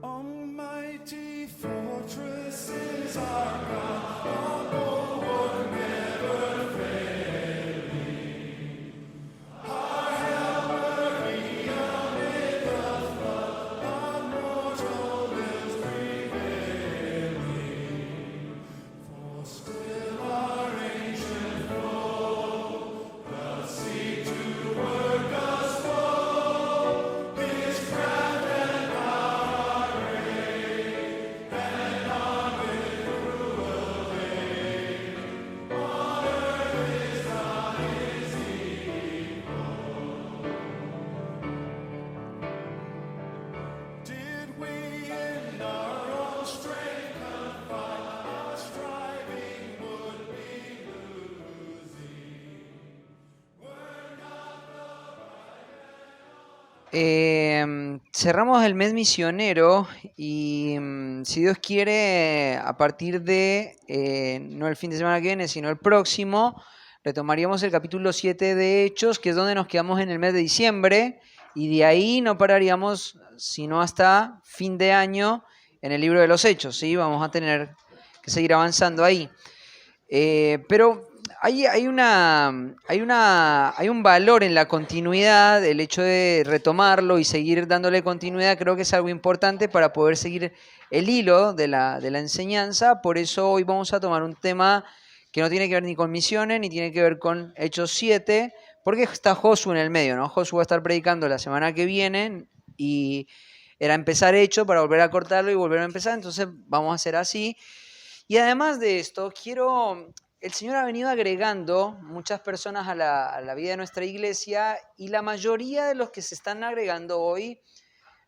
Almighty fortresses are God, our bulwark never failing. Our helper, He amid the flood, unmortal is prevailing. For still our ancient foe doth seek to work us woe. His craft and power great, and on with cruel aim. On earth is not his equal. Did we in our own strength confide, our striving would be losing. Were not Cerramos el mes misionero y si Dios quiere, a partir de, no el fin de semana que viene, sino el próximo, retomaríamos el capítulo 7 de Hechos, que es donde nos quedamos en el mes de diciembre, y de ahí no pararíamos sino hasta fin de año en el libro de los Hechos, ¿sí? Vamos a tener que seguir avanzando ahí. Pero hay un valor en la continuidad, el hecho de retomarlo y seguir dándole continuidad, creo que es algo importante para poder seguir el hilo de la enseñanza. Por eso hoy vamos a tomar un tema que no tiene que ver ni con misiones, ni tiene que ver con Hechos 7, porque está Josué en el medio, ¿no? Josué va a estar predicando la semana que viene y era empezar Hechos para volver a cortarlo y volver a empezar, entonces vamos a hacer así. Y además de esto, el Señor ha venido agregando muchas personas a la vida de nuestra iglesia y la mayoría de los que se están agregando hoy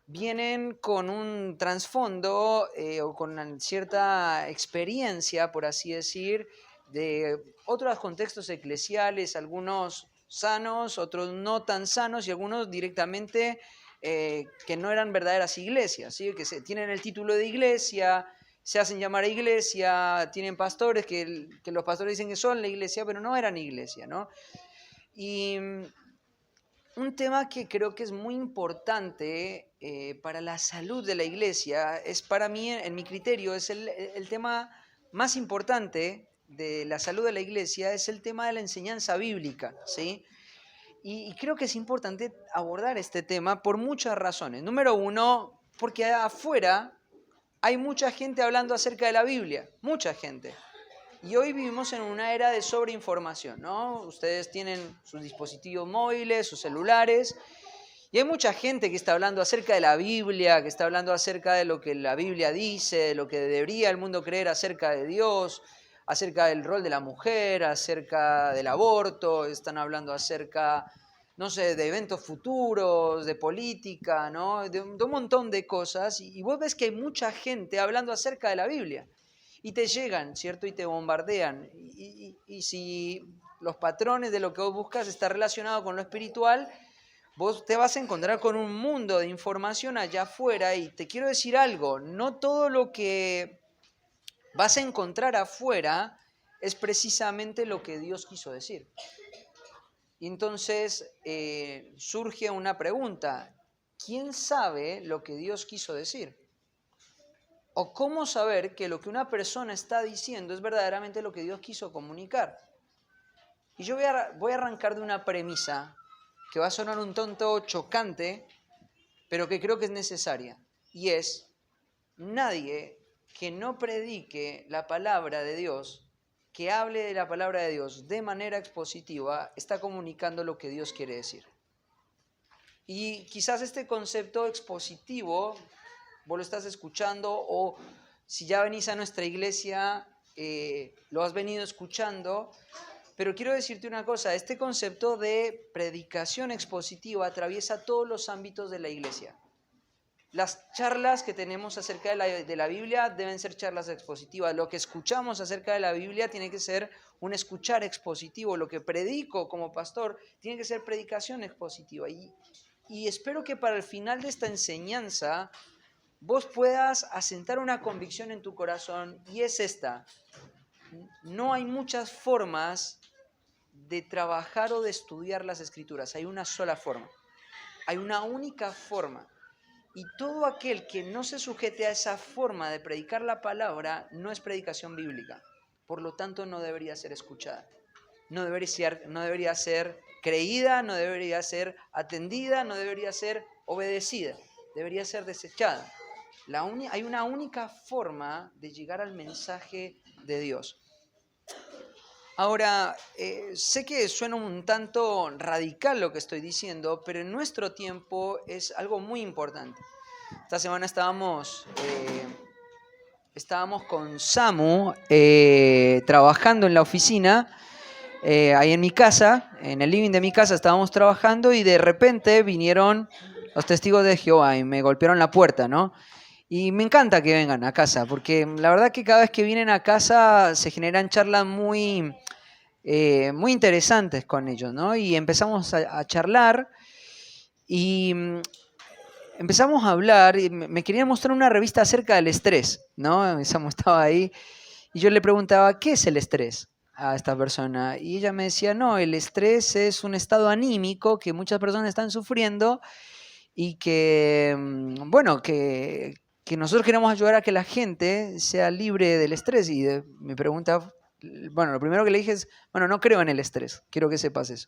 vienen con un trasfondo o con una cierta experiencia, por así decir, de otros contextos eclesiales, algunos sanos, otros no tan sanos y algunos directamente que no eran verdaderas iglesias, ¿sí? Que tienen el título de iglesia, se hacen llamar a iglesia, tienen pastores que los pastores dicen que son la iglesia, pero no eran iglesia, ¿no? Y un tema que creo que es muy importante para la salud de la iglesia, es para mí, en mi criterio, es el tema más importante de la salud de la iglesia, es el tema de la enseñanza bíblica, ¿sí? Y creo que es importante abordar este tema por muchas razones. Número uno, porque afuera hay mucha gente hablando acerca de la Biblia, mucha gente. Y hoy vivimos en una era de sobreinformación, ¿no? Ustedes tienen sus dispositivos móviles, sus celulares, y hay mucha gente que está hablando acerca de la Biblia, que está hablando acerca de lo que la Biblia dice, de lo que debería el mundo creer acerca de Dios, acerca del rol de la mujer, acerca del aborto, están hablando acerca, no sé, de eventos futuros, de política, ¿no? De un montón de cosas, y vos ves que hay mucha gente hablando acerca de la Biblia. Y te llegan, ¿cierto? Y te bombardean. Y si los patrones de lo que vos buscas está relacionado con lo espiritual, vos te vas a encontrar con un mundo de información allá afuera. Y te quiero decir algo, no todo lo que vas a encontrar afuera es precisamente lo que Dios quiso decir. Y entonces surge una pregunta, ¿quién sabe lo que Dios quiso decir? ¿O cómo saber que lo que una persona está diciendo es verdaderamente lo que Dios quiso comunicar? Y yo voy a arrancar de una premisa que va a sonar un tanto chocante, pero que creo que es necesaria. Y es, nadie que no predique la palabra de Dios, que hable de la palabra de Dios de manera expositiva, está comunicando lo que Dios quiere decir. Y quizás este concepto expositivo vos lo estás escuchando, o si ya venís a nuestra iglesia, lo has venido escuchando, pero quiero decirte una cosa, este concepto de predicación expositiva atraviesa todos los ámbitos de la iglesia. las charlas que tenemos acerca de la Biblia deben ser charlas expositivas. Lo que escuchamos acerca de la Biblia tiene que ser un escuchar expositivo. Lo que predico como pastor tiene que ser predicación expositiva. Y espero que para el final de esta enseñanza vos puedas asentar una convicción en tu corazón, y es esta: no hay muchas formas de trabajar o de estudiar las Escrituras, hay una sola forma, hay una única forma. Y todo aquel que no se sujete a esa forma de predicar la palabra no es predicación bíblica. Por lo tanto, no debería ser escuchada. No debería ser creída, no debería ser atendida, no debería ser obedecida. Debería ser desechada. Hay una única forma de llegar al mensaje de Dios. Ahora, sé que suena un tanto radical lo que estoy diciendo, pero en nuestro tiempo es algo muy importante. Esta semana estábamos con Samu trabajando en la oficina, ahí en mi casa, en el living de mi casa estábamos trabajando, y de repente vinieron los testigos de Jehová y me golpearon la puerta, ¿no? Y me encanta que vengan a casa, porque la verdad que cada vez que vienen a casa se generan charlas muy interesantes con ellos, ¿no? Y empezamos a charlar y empezamos a hablar, y me querían mostrar una revista acerca del estrés, ¿no? Samu estaba ahí y yo le preguntaba, ¿qué es el estrés a esta persona? Y ella me decía, no, el estrés es un estado anímico que muchas personas están sufriendo, y que, bueno, que nosotros queremos ayudar a que la gente sea libre del estrés. Y mi pregunta, bueno, lo primero que le dije es, bueno, no creo en el estrés, quiero que sepas eso.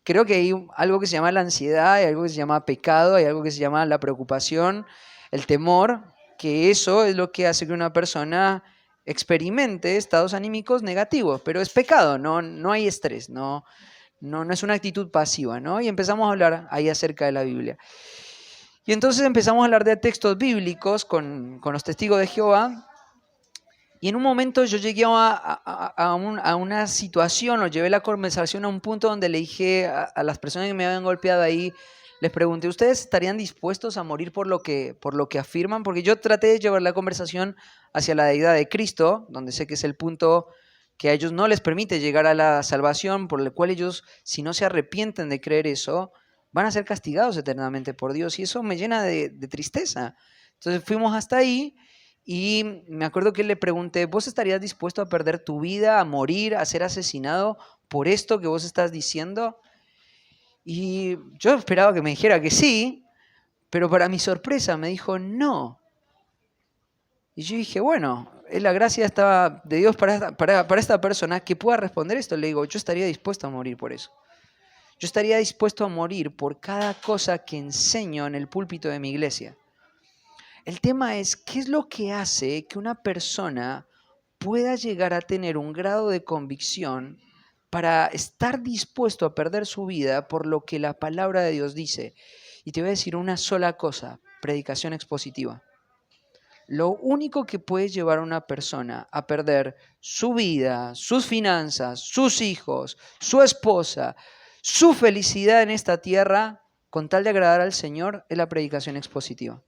Creo que hay algo que se llama la ansiedad, hay algo que se llama pecado, hay algo que se llama la preocupación, el temor, que eso es lo que hace que una persona experimente estados anímicos negativos, pero es pecado, no hay estrés, no es una actitud pasiva, ¿no? Y empezamos a hablar ahí acerca de la Biblia. Y entonces empezamos a hablar de textos bíblicos con los testigos de Jehová. Y en un momento yo llegué a una situación, o llevé la conversación a un punto donde le dije a las personas que me habían golpeado ahí, les pregunté, ¿ustedes estarían dispuestos a morir por lo que afirman? Porque yo traté de llevar la conversación hacia la deidad de Cristo, donde sé que es el punto que a ellos no les permite llegar a la salvación, por el cual ellos, si no se arrepienten de creer eso, van a ser castigados eternamente por Dios, y eso me llena de tristeza. Entonces fuimos hasta ahí. Y me acuerdo que le pregunté, ¿vos estarías dispuesto a perder tu vida, a morir, a ser asesinado por esto que vos estás diciendo? Y yo esperaba que me dijera que sí, pero para mi sorpresa me dijo no. Y yo dije, bueno, es la gracia de Dios para esta persona que pueda responder esto. Le digo, yo estaría dispuesto a morir por eso. Yo estaría dispuesto a morir por cada cosa que enseño en el púlpito de mi iglesia. El tema es, ¿qué es lo que hace que una persona pueda llegar a tener un grado de convicción para estar dispuesto a perder su vida por lo que la palabra de Dios dice? Y te voy a decir una sola cosa: predicación expositiva. Lo único que puede llevar a una persona a perder su vida, sus finanzas, sus hijos, su esposa, su felicidad en esta tierra, con tal de agradar al Señor, es la predicación expositiva.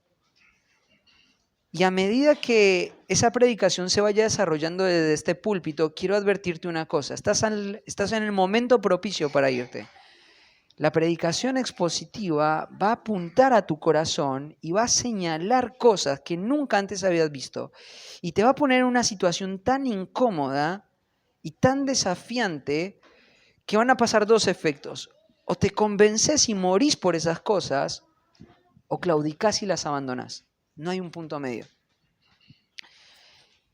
Y a medida que esa predicación se vaya desarrollando desde este púlpito, quiero advertirte una cosa: estás en el momento propicio para irte. La predicación expositiva va a apuntar a tu corazón y va a señalar cosas que nunca antes habías visto. Y te va a poner en una situación tan incómoda y tan desafiante que van a pasar dos efectos. O te convences y morís por esas cosas, o claudicás y las abandonás. No hay un punto medio.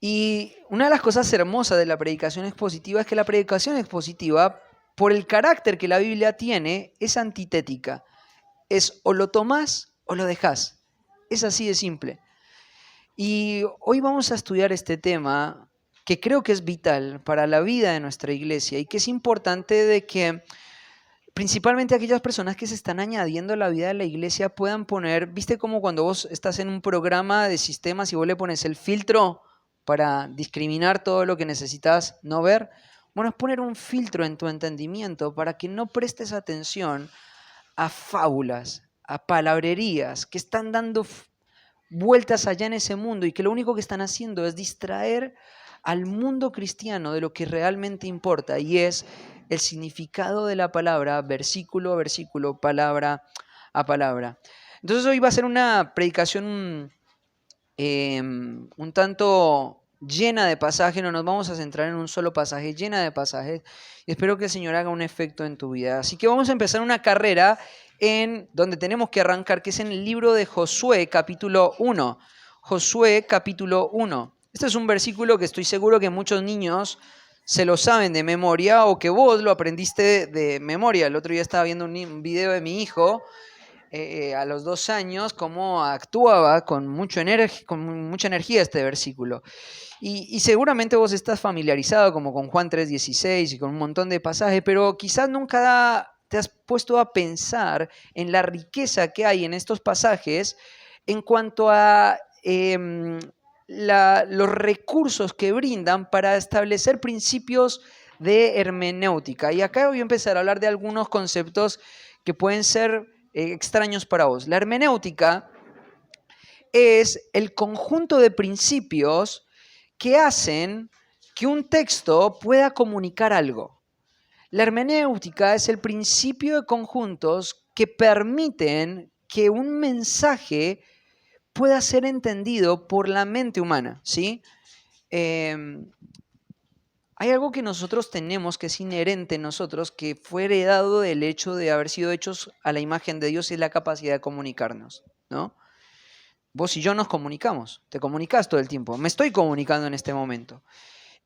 Y una de las cosas hermosas de la predicación expositiva es que la predicación expositiva, por el carácter que la Biblia tiene, es antitética. Es o lo tomás o lo dejás. Es así de simple. Y hoy vamos a estudiar este tema que creo que es vital para la vida de nuestra iglesia, y que es importante de que principalmente aquellas personas que se están añadiendo a la vida de la iglesia puedan poner, ¿viste como cuando vos estás en un programa de sistemas y vos le pones el filtro para discriminar todo lo que necesitas no ver? Bueno, es poner un filtro en tu entendimiento para que no prestes atención a fábulas, a palabrerías que están dando vueltas allá en ese mundo y que lo único que están haciendo es distraer al mundo cristiano de lo que realmente importa y es el significado de la palabra, versículo a versículo, palabra a palabra. Entonces hoy va a ser una predicación un tanto llena de pasajes, no nos vamos a centrar en un solo pasaje, llena de pasajes, y espero que el Señor haga un efecto en tu vida. Así que vamos a empezar una carrera en donde tenemos que arrancar, que es en el libro de Josué, capítulo 1. Josué, capítulo 1. Este es un versículo que estoy seguro que muchos niños se lo saben de memoria o que vos lo aprendiste de memoria. El otro día estaba viendo un video de mi hijo a los 2 años, cómo actuaba con mucha energía este versículo. Y seguramente vos estás familiarizado como con Juan 3:16 y con un montón de pasajes, pero quizás nunca te has puesto a pensar en la riqueza que hay en estos pasajes en cuanto a los recursos que brindan para establecer principios de hermenéutica. Y acá voy a empezar a hablar de algunos conceptos que pueden ser extraños para vos. La hermenéutica es el conjunto de principios que hacen que un texto pueda comunicar algo. La hermenéutica es el principio de conjuntos que permiten que un mensaje pueda ser entendido por la mente humana, ¿sí? Hay algo que nosotros tenemos que es inherente en nosotros, que fue heredado del hecho de haber sido hechos a la imagen de Dios y es la capacidad de comunicarnos, ¿no? Vos y yo nos comunicamos, te comunicas todo el tiempo, me estoy comunicando en este momento.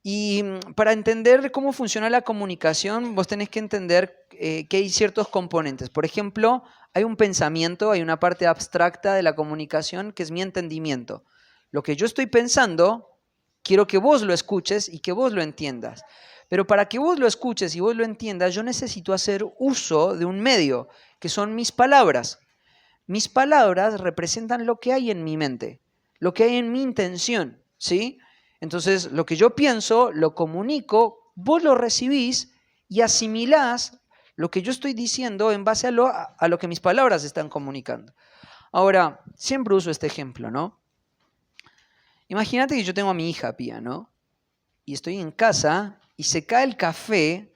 Y para entender cómo funciona la comunicación, vos tenés que entender que hay ciertos componentes. Por ejemplo, hay un pensamiento, hay una parte abstracta de la comunicación que es mi entendimiento. Lo que yo estoy pensando, quiero que vos lo escuches y que vos lo entiendas. Pero para que vos lo escuches y vos lo entiendas, yo necesito hacer uso de un medio, que son mis palabras. Mis palabras representan lo que hay en mi mente, lo que hay en mi intención, ¿sí? Entonces, lo que yo pienso, lo comunico, vos lo recibís y asimilás lo que yo estoy diciendo en base a lo que mis palabras están comunicando. Ahora, siempre uso este ejemplo, ¿no? Imagínate que yo tengo a mi hija Pía, ¿no? Y estoy en casa y se cae el café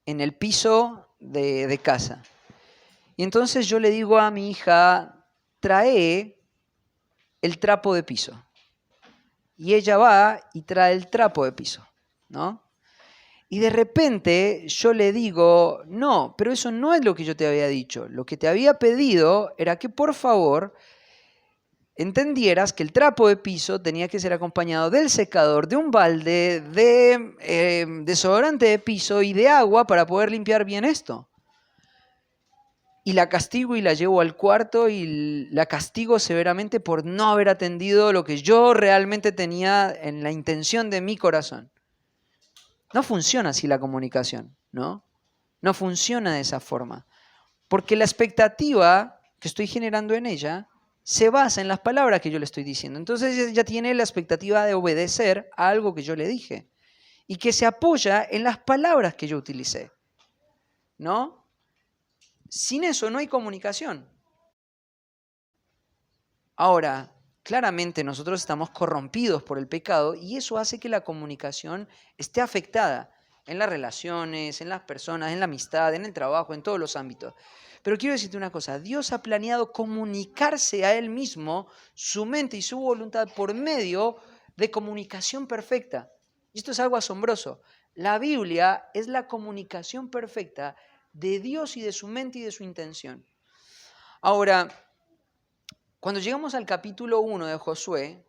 en el piso de casa. Y entonces yo le digo a mi hija, trae el trapo de piso. Y ella va y trae el trapo de piso, ¿no? Y de repente yo le digo, no, pero eso no es lo que yo te había dicho. Lo que te había pedido era que por favor entendieras que el trapo de piso tenía que ser acompañado del secador, de un balde, de desodorante de piso y de agua para poder limpiar bien esto. Y la castigo y la llevo al cuarto y la castigo severamente por no haber atendido lo que yo realmente tenía en la intención de mi corazón. No funciona así la comunicación, ¿no? No funciona de esa forma. Porque la expectativa que estoy generando en ella se basa en las palabras que yo le estoy diciendo. Entonces ella tiene la expectativa de obedecer a algo que yo le dije y que se apoya en las palabras que yo utilicé, ¿no? Sin eso no hay comunicación. Ahora, claramente nosotros estamos corrompidos por el pecado y eso hace que la comunicación esté afectada en las relaciones, en las personas, en la amistad, en el trabajo, en todos los ámbitos. Pero quiero decirte una cosa, Dios ha planeado comunicarse a Él mismo, su mente y su voluntad por medio de comunicación perfecta. Y esto es algo asombroso. La Biblia es la comunicación perfecta de Dios y de su mente y de su intención. Ahora, cuando llegamos al capítulo 1 de Josué,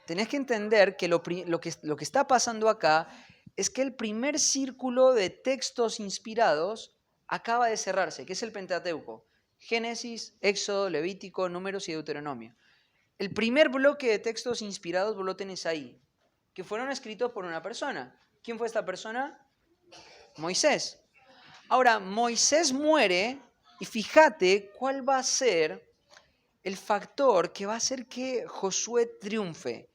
tenés que entender que lo que está pasando acá es que el primer círculo de textos inspirados acaba de cerrarse, que es el Pentateuco. Génesis, Éxodo, Levítico, Números y Deuteronomio. El primer bloque de textos inspirados vos lo tenés ahí, que fueron escritos por una persona. ¿Quién fue esta persona? Moisés. Ahora, Moisés muere y fíjate cuál va a ser el factor que va a hacer que Josué triunfe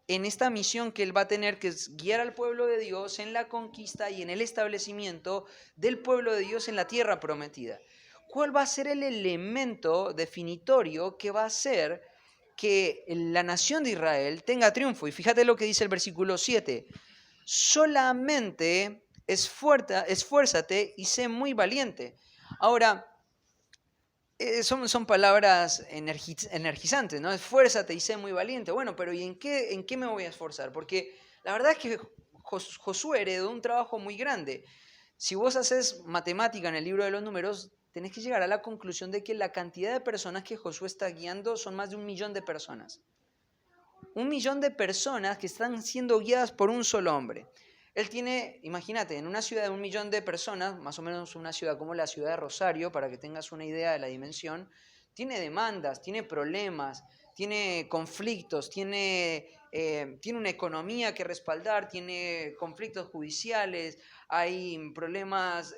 en esta misión que él va a tener, que es guiar al pueblo de Dios en la conquista y en el establecimiento del pueblo de Dios en la tierra prometida. ¿Cuál va a ser el elemento definitorio que va a hacer que la nación de Israel tenga triunfo. Y fíjate lo que dice el versículo 7. Solamente esfuérzate y sé muy valiente. Ahora, son palabras energizantes, ¿no? Esfuérzate y sé muy valiente. Bueno, pero ¿y en qué me voy a esforzar? Porque la verdad es que Josué heredó un trabajo muy grande. Si vos haces matemática en el libro de los números, tenés que llegar a la conclusión de que la cantidad de personas que Josué está guiando son más de 1.000.000 de personas. 1.000.000 de personas que están siendo guiadas por un solo hombre. Él tiene, imagínate, en una ciudad de 1.000.000 de personas, más o menos una ciudad como la ciudad de Rosario, para que tengas una idea de la dimensión, tiene demandas, tiene problemas, tiene conflictos, tiene una economía que respaldar, tiene conflictos judiciales, hay problemas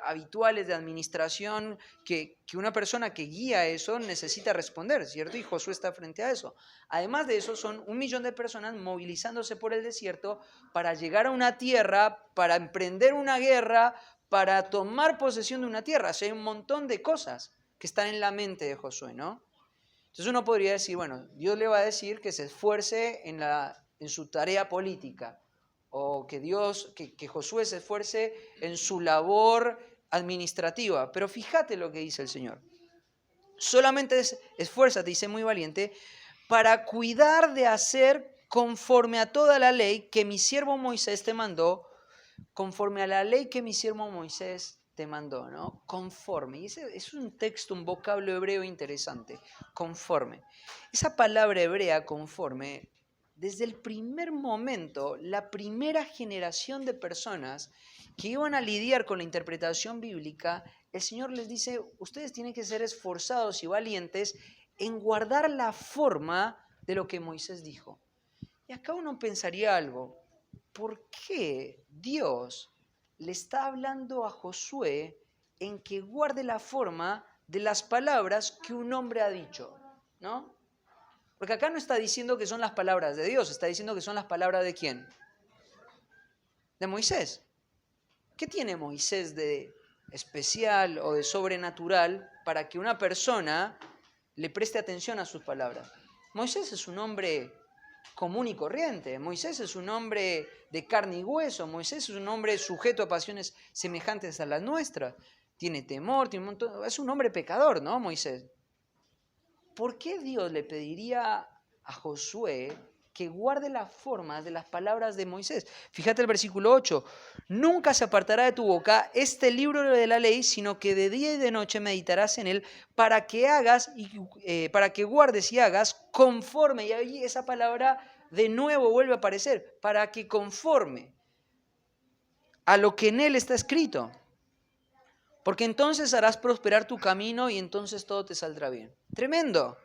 habituales de administración que una persona que guía eso necesita responder, ¿cierto? Y Josué está frente a eso. Además de eso, son 1.000.000 de personas movilizándose por el desierto para llegar a una tierra, para emprender una guerra, para tomar posesión de una tierra. O sea, hay un montón de cosas que están en la mente de Josué, ¿no? Entonces uno podría decir, bueno, Dios le va a decir que se esfuerce en su tarea política, o que Josué se esfuerce en su labor administrativa. Pero fíjate lo que dice el Señor. Solamente esfuérzate y sé muy valiente para cuidar de hacer conforme a toda la ley que mi siervo Moisés te mandó, conforme a la ley que mi siervo Moisés te mandó, ¿no? Conforme. Y ese es un texto, un vocablo hebreo interesante. Conforme. Esa palabra hebrea, conforme, desde el primer momento, la primera generación de personas que iban a lidiar con la interpretación bíblica, el Señor les dice, ustedes tienen que ser esforzados y valientes en guardar la forma de lo que Moisés dijo. Y acá uno pensaría algo. ¿Por qué Dios le está hablando a Josué en que guarde la forma de las palabras que un hombre ha dicho? ¿No? Porque acá no está diciendo que son las palabras de Dios, está diciendo que son las palabras de ¿quién? De Moisés. ¿Qué tiene Moisés de especial o de sobrenatural para que una persona le preste atención a sus palabras? Moisés es un hombre común y corriente. Moisés es un hombre de carne y hueso. Moisés es un hombre sujeto a pasiones semejantes a las nuestras. Tiene temor, tiene un montón, es un hombre pecador, ¿no, Moisés? ¿Por qué Dios le pediría a Josué que guarde las formas de las palabras de Moisés? Fíjate el versículo 8. Nunca se apartará de tu boca este libro de la ley, sino que de día y de noche meditarás en él para que para que guardes y hagas conforme. Y ahí esa palabra de nuevo vuelve a aparecer, para que conforme a lo que en él está escrito. Porque entonces harás prosperar tu camino y entonces todo te saldrá bien. Tremendo.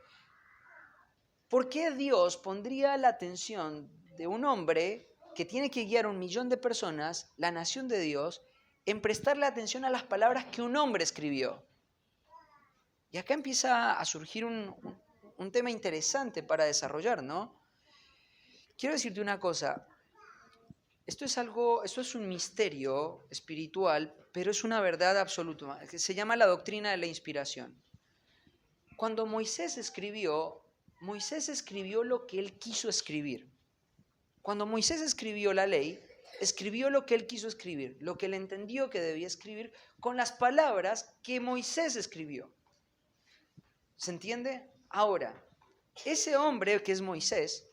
¿Por qué Dios pondría la atención de un hombre que tiene que guiar a 1.000.000 de personas, la nación de Dios, en prestarle atención a las palabras que un hombre escribió? Y acá empieza a surgir un tema interesante para desarrollar, ¿no? Quiero decirte una cosa. Esto es un misterio espiritual, pero es una verdad absoluta, que se llama la doctrina de la inspiración. Cuando Moisés escribió lo que él quiso escribir. Cuando Moisés escribió la ley, escribió lo que él quiso escribir, lo que él entendió que debía escribir con las palabras que Moisés escribió. ¿Se entiende? Ahora, ese hombre que es Moisés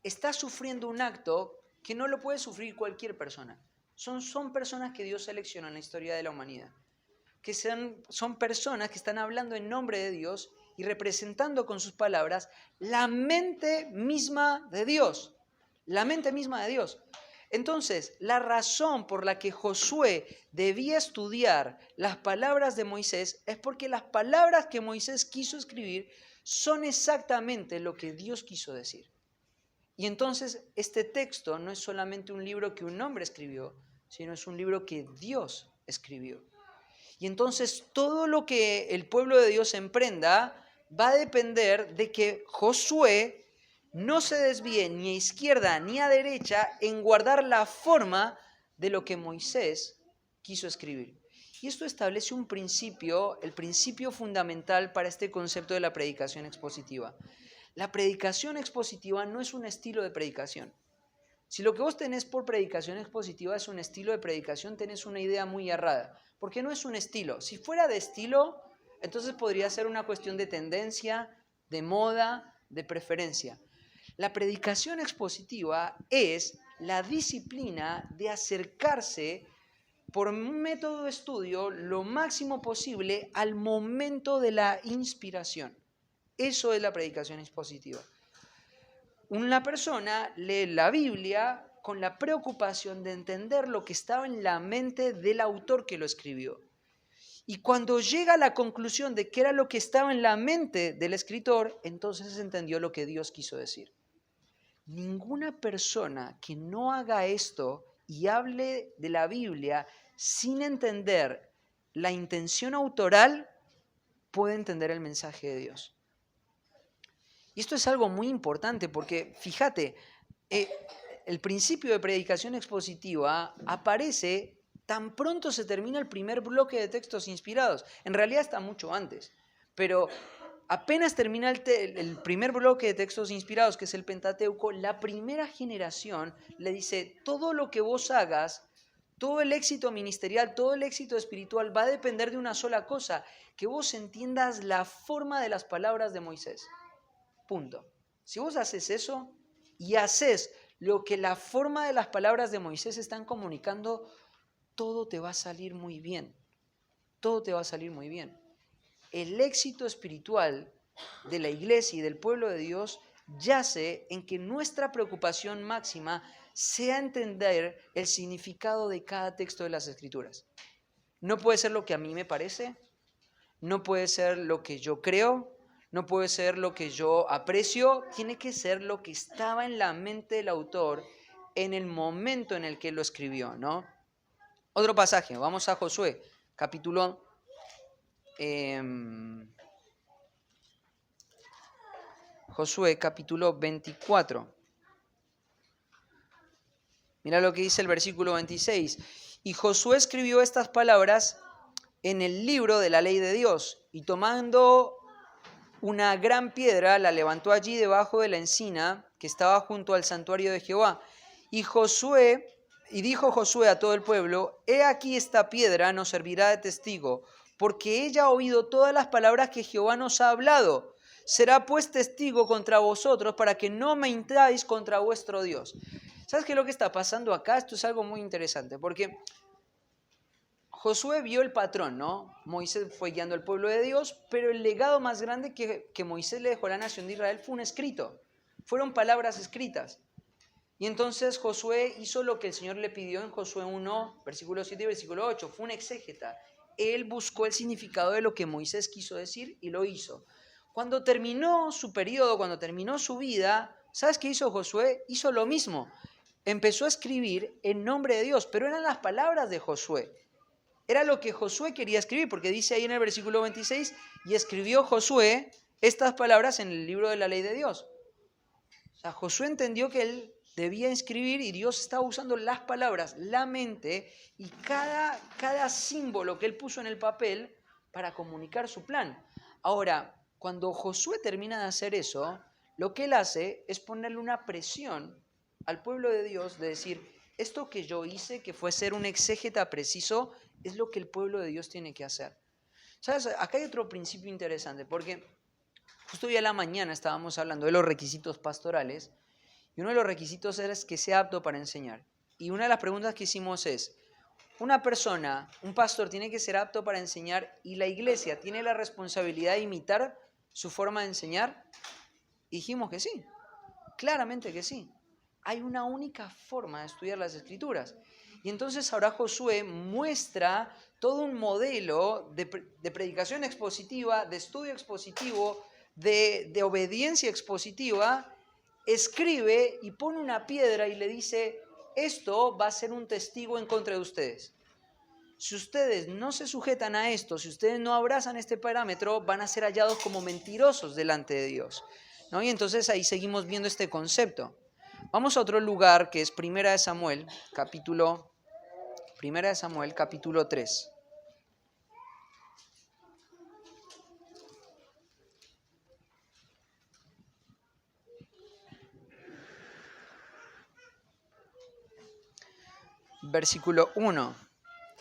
está sufriendo un acto que no lo puede sufrir cualquier persona. Son personas que Dios selecciona en la historia de la humanidad. Que son personas que están hablando en nombre de Dios y representando con sus palabras la mente misma de Dios. La mente misma de Dios. Entonces, la razón por la que Josué debía estudiar las palabras de Moisés es porque las palabras que Moisés quiso escribir son exactamente lo que Dios quiso decir. Y entonces este texto no es solamente un libro que un hombre escribió, sino es un libro que Dios escribió. Y entonces todo lo que el pueblo de Dios emprenda va a depender de que Josué no se desvíe ni a izquierda ni a derecha en guardar la forma de lo que Moisés quiso escribir. Y esto establece un principio, el principio fundamental para este concepto de la predicación expositiva. La predicación expositiva no es un estilo de predicación. Si lo que vos tenés por predicación expositiva es un estilo de predicación, tenés una idea muy errada, porque no es un estilo. Si fuera de estilo, entonces podría ser una cuestión de tendencia, de moda, de preferencia. La predicación expositiva es la disciplina de acercarse por un método de estudio lo máximo posible al momento de la inspiración. Eso es la predicación expositiva. Una persona lee la Biblia con la preocupación de entender lo que estaba en la mente del autor que lo escribió. Y cuando llega a la conclusión de qué era lo que estaba en la mente del escritor, entonces entendió lo que Dios quiso decir. Ninguna persona que no haga esto y hable de la Biblia sin entender la intención autoral puede entender el mensaje de Dios. Y esto es algo muy importante porque, fíjate, el principio de predicación expositiva aparece tan pronto se termina el primer bloque de textos inspirados. En realidad está mucho antes, pero apenas termina el primer bloque de textos inspirados, que es el Pentateuco, la primera generación le dice, todo lo que vos hagas, todo el éxito ministerial, todo el éxito espiritual va a depender de una sola cosa, que vos entiendas la forma de las palabras de Moisés. Punto. Si vos haces eso y haces lo que la forma de las palabras de Moisés están comunicando, todo te va a salir muy bien. Todo te va a salir muy bien. El éxito espiritual de la iglesia y del pueblo de Dios yace en que nuestra preocupación máxima sea entender el significado de cada texto de las Escrituras. No puede ser lo que a mí me parece, no puede ser lo que yo creo, no puede ser lo que yo aprecio, tiene que ser lo que estaba en la mente del autor en el momento en el que lo escribió, ¿no? Otro pasaje, vamos a Josué, capítulo Josué, capítulo 24. Mira lo que dice el versículo 26. Y Josué escribió estas palabras en el libro de la ley de Dios, y tomando una gran piedra, la levantó allí debajo de la encina que estaba junto al santuario de Jehová. Y dijo Josué a todo el pueblo, he aquí esta piedra nos servirá de testigo, porque ella ha oído todas las palabras que Jehová nos ha hablado. Será pues testigo contra vosotros para que no mentáis contra vuestro Dios. ¿Sabes qué es lo que está pasando acá? Esto es algo muy interesante, porque Josué vio el patrón, ¿no? Moisés fue guiando al pueblo de Dios, pero el legado más grande que Moisés le dejó a la nación de Israel fue un escrito. Fueron palabras escritas. Y entonces Josué hizo lo que el Señor le pidió en Josué 1, versículo 7 y versículo 8. Fue un exégeta. Él buscó el significado de lo que Moisés quiso decir y lo hizo. Cuando terminó su periodo, cuando terminó su vida, ¿sabes qué hizo Josué? Hizo lo mismo. Empezó a escribir en nombre de Dios, pero eran las palabras de Josué. Era lo que Josué quería escribir, porque dice ahí en el versículo 26, y escribió Josué estas palabras en el libro de la ley de Dios. O sea, Josué entendió que él debía escribir y Dios estaba usando las palabras, la mente y cada símbolo que él puso en el papel para comunicar su plan. Ahora, cuando Josué termina de hacer eso, lo que él hace es ponerle una presión al pueblo de Dios de decir, esto que yo hice, que fue ser un exégeta preciso, es lo que el pueblo de Dios tiene que hacer. ¿Sabes? Acá hay otro principio interesante, porque justo hoy a la mañana estábamos hablando de los requisitos pastorales, y uno de los requisitos es que sea apto para enseñar. Y una de las preguntas que hicimos es, ¿una persona, un pastor, tiene que ser apto para enseñar y la iglesia tiene la responsabilidad de imitar su forma de enseñar? Y dijimos que sí, claramente que sí. Hay una única forma de estudiar las Escrituras. Y entonces ahora Josué muestra todo un modelo de predicación expositiva, de estudio expositivo, de obediencia expositiva. Escribe y pone una piedra y le dice, esto va a ser un testigo en contra de ustedes. Si ustedes no se sujetan a esto, si ustedes no abrazan este parámetro, van a ser hallados como mentirosos delante de Dios, ¿no? Y entonces ahí seguimos viendo este concepto. Vamos a otro lugar que es Primera de Samuel, capítulo 3. versículo 1.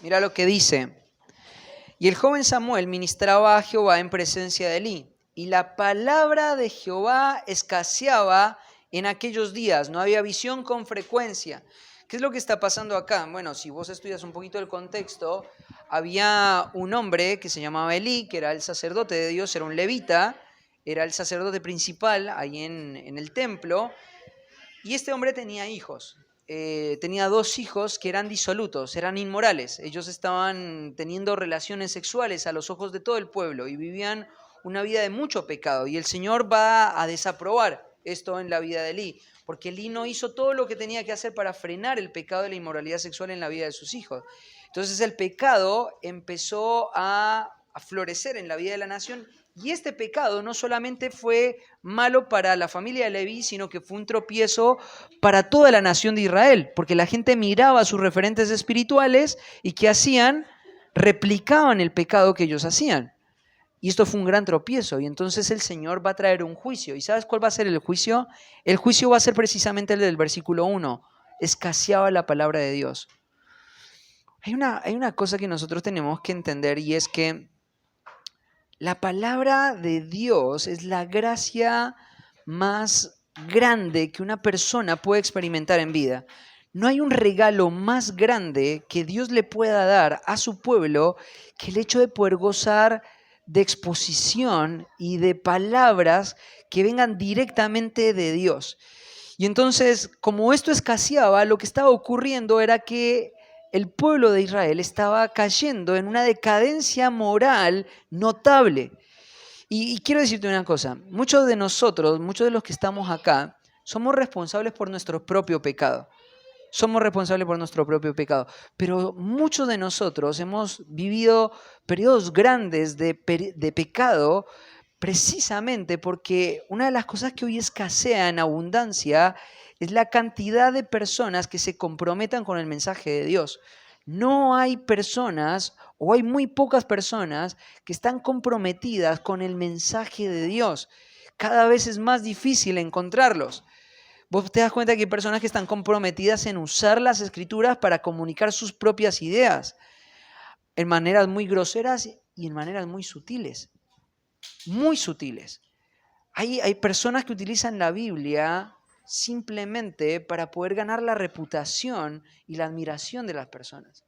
Mira lo que dice. Y el joven Samuel ministraba a Jehová en presencia de Elí. Y la palabra de Jehová escaseaba en aquellos días. No había visión con frecuencia. ¿Qué es lo que está pasando acá? Bueno, si vos estudias un poquito el contexto, había un hombre que se llamaba Elí, que era el sacerdote de Dios, era un levita, era el sacerdote principal ahí en el templo. Y este hombre tenía hijos. Tenía 2 hijos que eran disolutos, eran inmorales. Ellos estaban teniendo relaciones sexuales a los ojos de todo el pueblo y vivían una vida de mucho pecado. Y el Señor va a desaprobar esto en la vida de Elí, porque Elí no hizo todo lo que tenía que hacer para frenar el pecado de la inmoralidad sexual en la vida de sus hijos. Entonces el pecado empezó a florecer en la vida de la nación. Y este pecado no solamente fue malo para la familia de Leví, sino que fue un tropiezo para toda la nación de Israel, porque la gente miraba a sus referentes espirituales y ¿qué hacían? Replicaban el pecado que ellos hacían. Y esto fue un gran tropiezo, y entonces el Señor va a traer un juicio. ¿Y sabes cuál va a ser el juicio? El juicio va a ser precisamente el del versículo 1. Escaseaba la palabra de Dios. Hay una cosa que nosotros tenemos que entender, y es que la palabra de Dios es la gracia más grande que una persona puede experimentar en vida. No hay un regalo más grande que Dios le pueda dar a su pueblo que el hecho de poder gozar de exposición y de palabras que vengan directamente de Dios. Y entonces, como esto escaseaba, lo que estaba ocurriendo era que el pueblo de Israel estaba cayendo en una decadencia moral notable. Y quiero decirte una cosa, muchos de nosotros, muchos de los que estamos acá, somos responsables por nuestro propio pecado. Somos responsables por nuestro propio pecado. Pero muchos de nosotros hemos vivido periodos grandes de pecado precisamente porque una de las cosas que hoy escasea en abundancia es la cantidad de personas que se comprometan con el mensaje de Dios. No hay personas, o hay muy pocas personas, que están comprometidas con el mensaje de Dios. Cada vez es más difícil encontrarlos. Vos te das cuenta que hay personas que están comprometidas en usar las escrituras para comunicar sus propias ideas, en maneras muy groseras y en maneras muy sutiles. Muy sutiles. Hay personas que utilizan la Biblia simplemente para poder ganar la reputación y la admiración de las personas.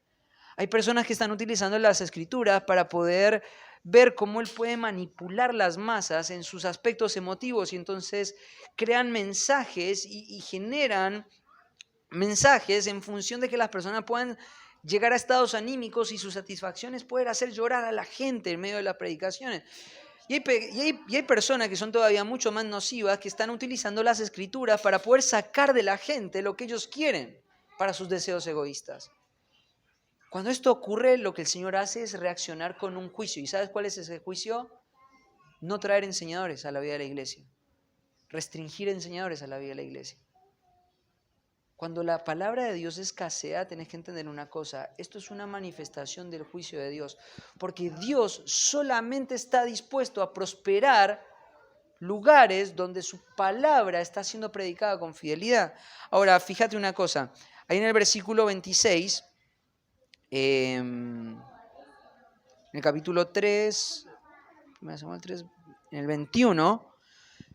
Hay personas que están utilizando las escrituras para poder ver cómo él puede manipular las masas en sus aspectos emotivos y entonces crean mensajes y generan mensajes en función de que las personas puedan llegar a estados anímicos y sus satisfacciones poder hacer llorar a la gente en medio de las predicaciones. Y hay personas que son todavía mucho más nocivas que están utilizando las escrituras para poder sacar de la gente lo que ellos quieren para sus deseos egoístas. Cuando esto ocurre, lo que el Señor hace es reaccionar con un juicio. ¿Y sabes cuál es ese juicio? No traer enseñadores a la vida de la iglesia. Restringir enseñadores a la vida de la iglesia. Cuando la palabra de Dios escasea, tenés que entender una cosa. Esto es una manifestación del juicio de Dios. Porque Dios solamente está dispuesto a prosperar lugares donde su palabra está siendo predicada con fidelidad. Ahora, fíjate una cosa. Ahí en el versículo 26... en el capítulo 3, en el 21,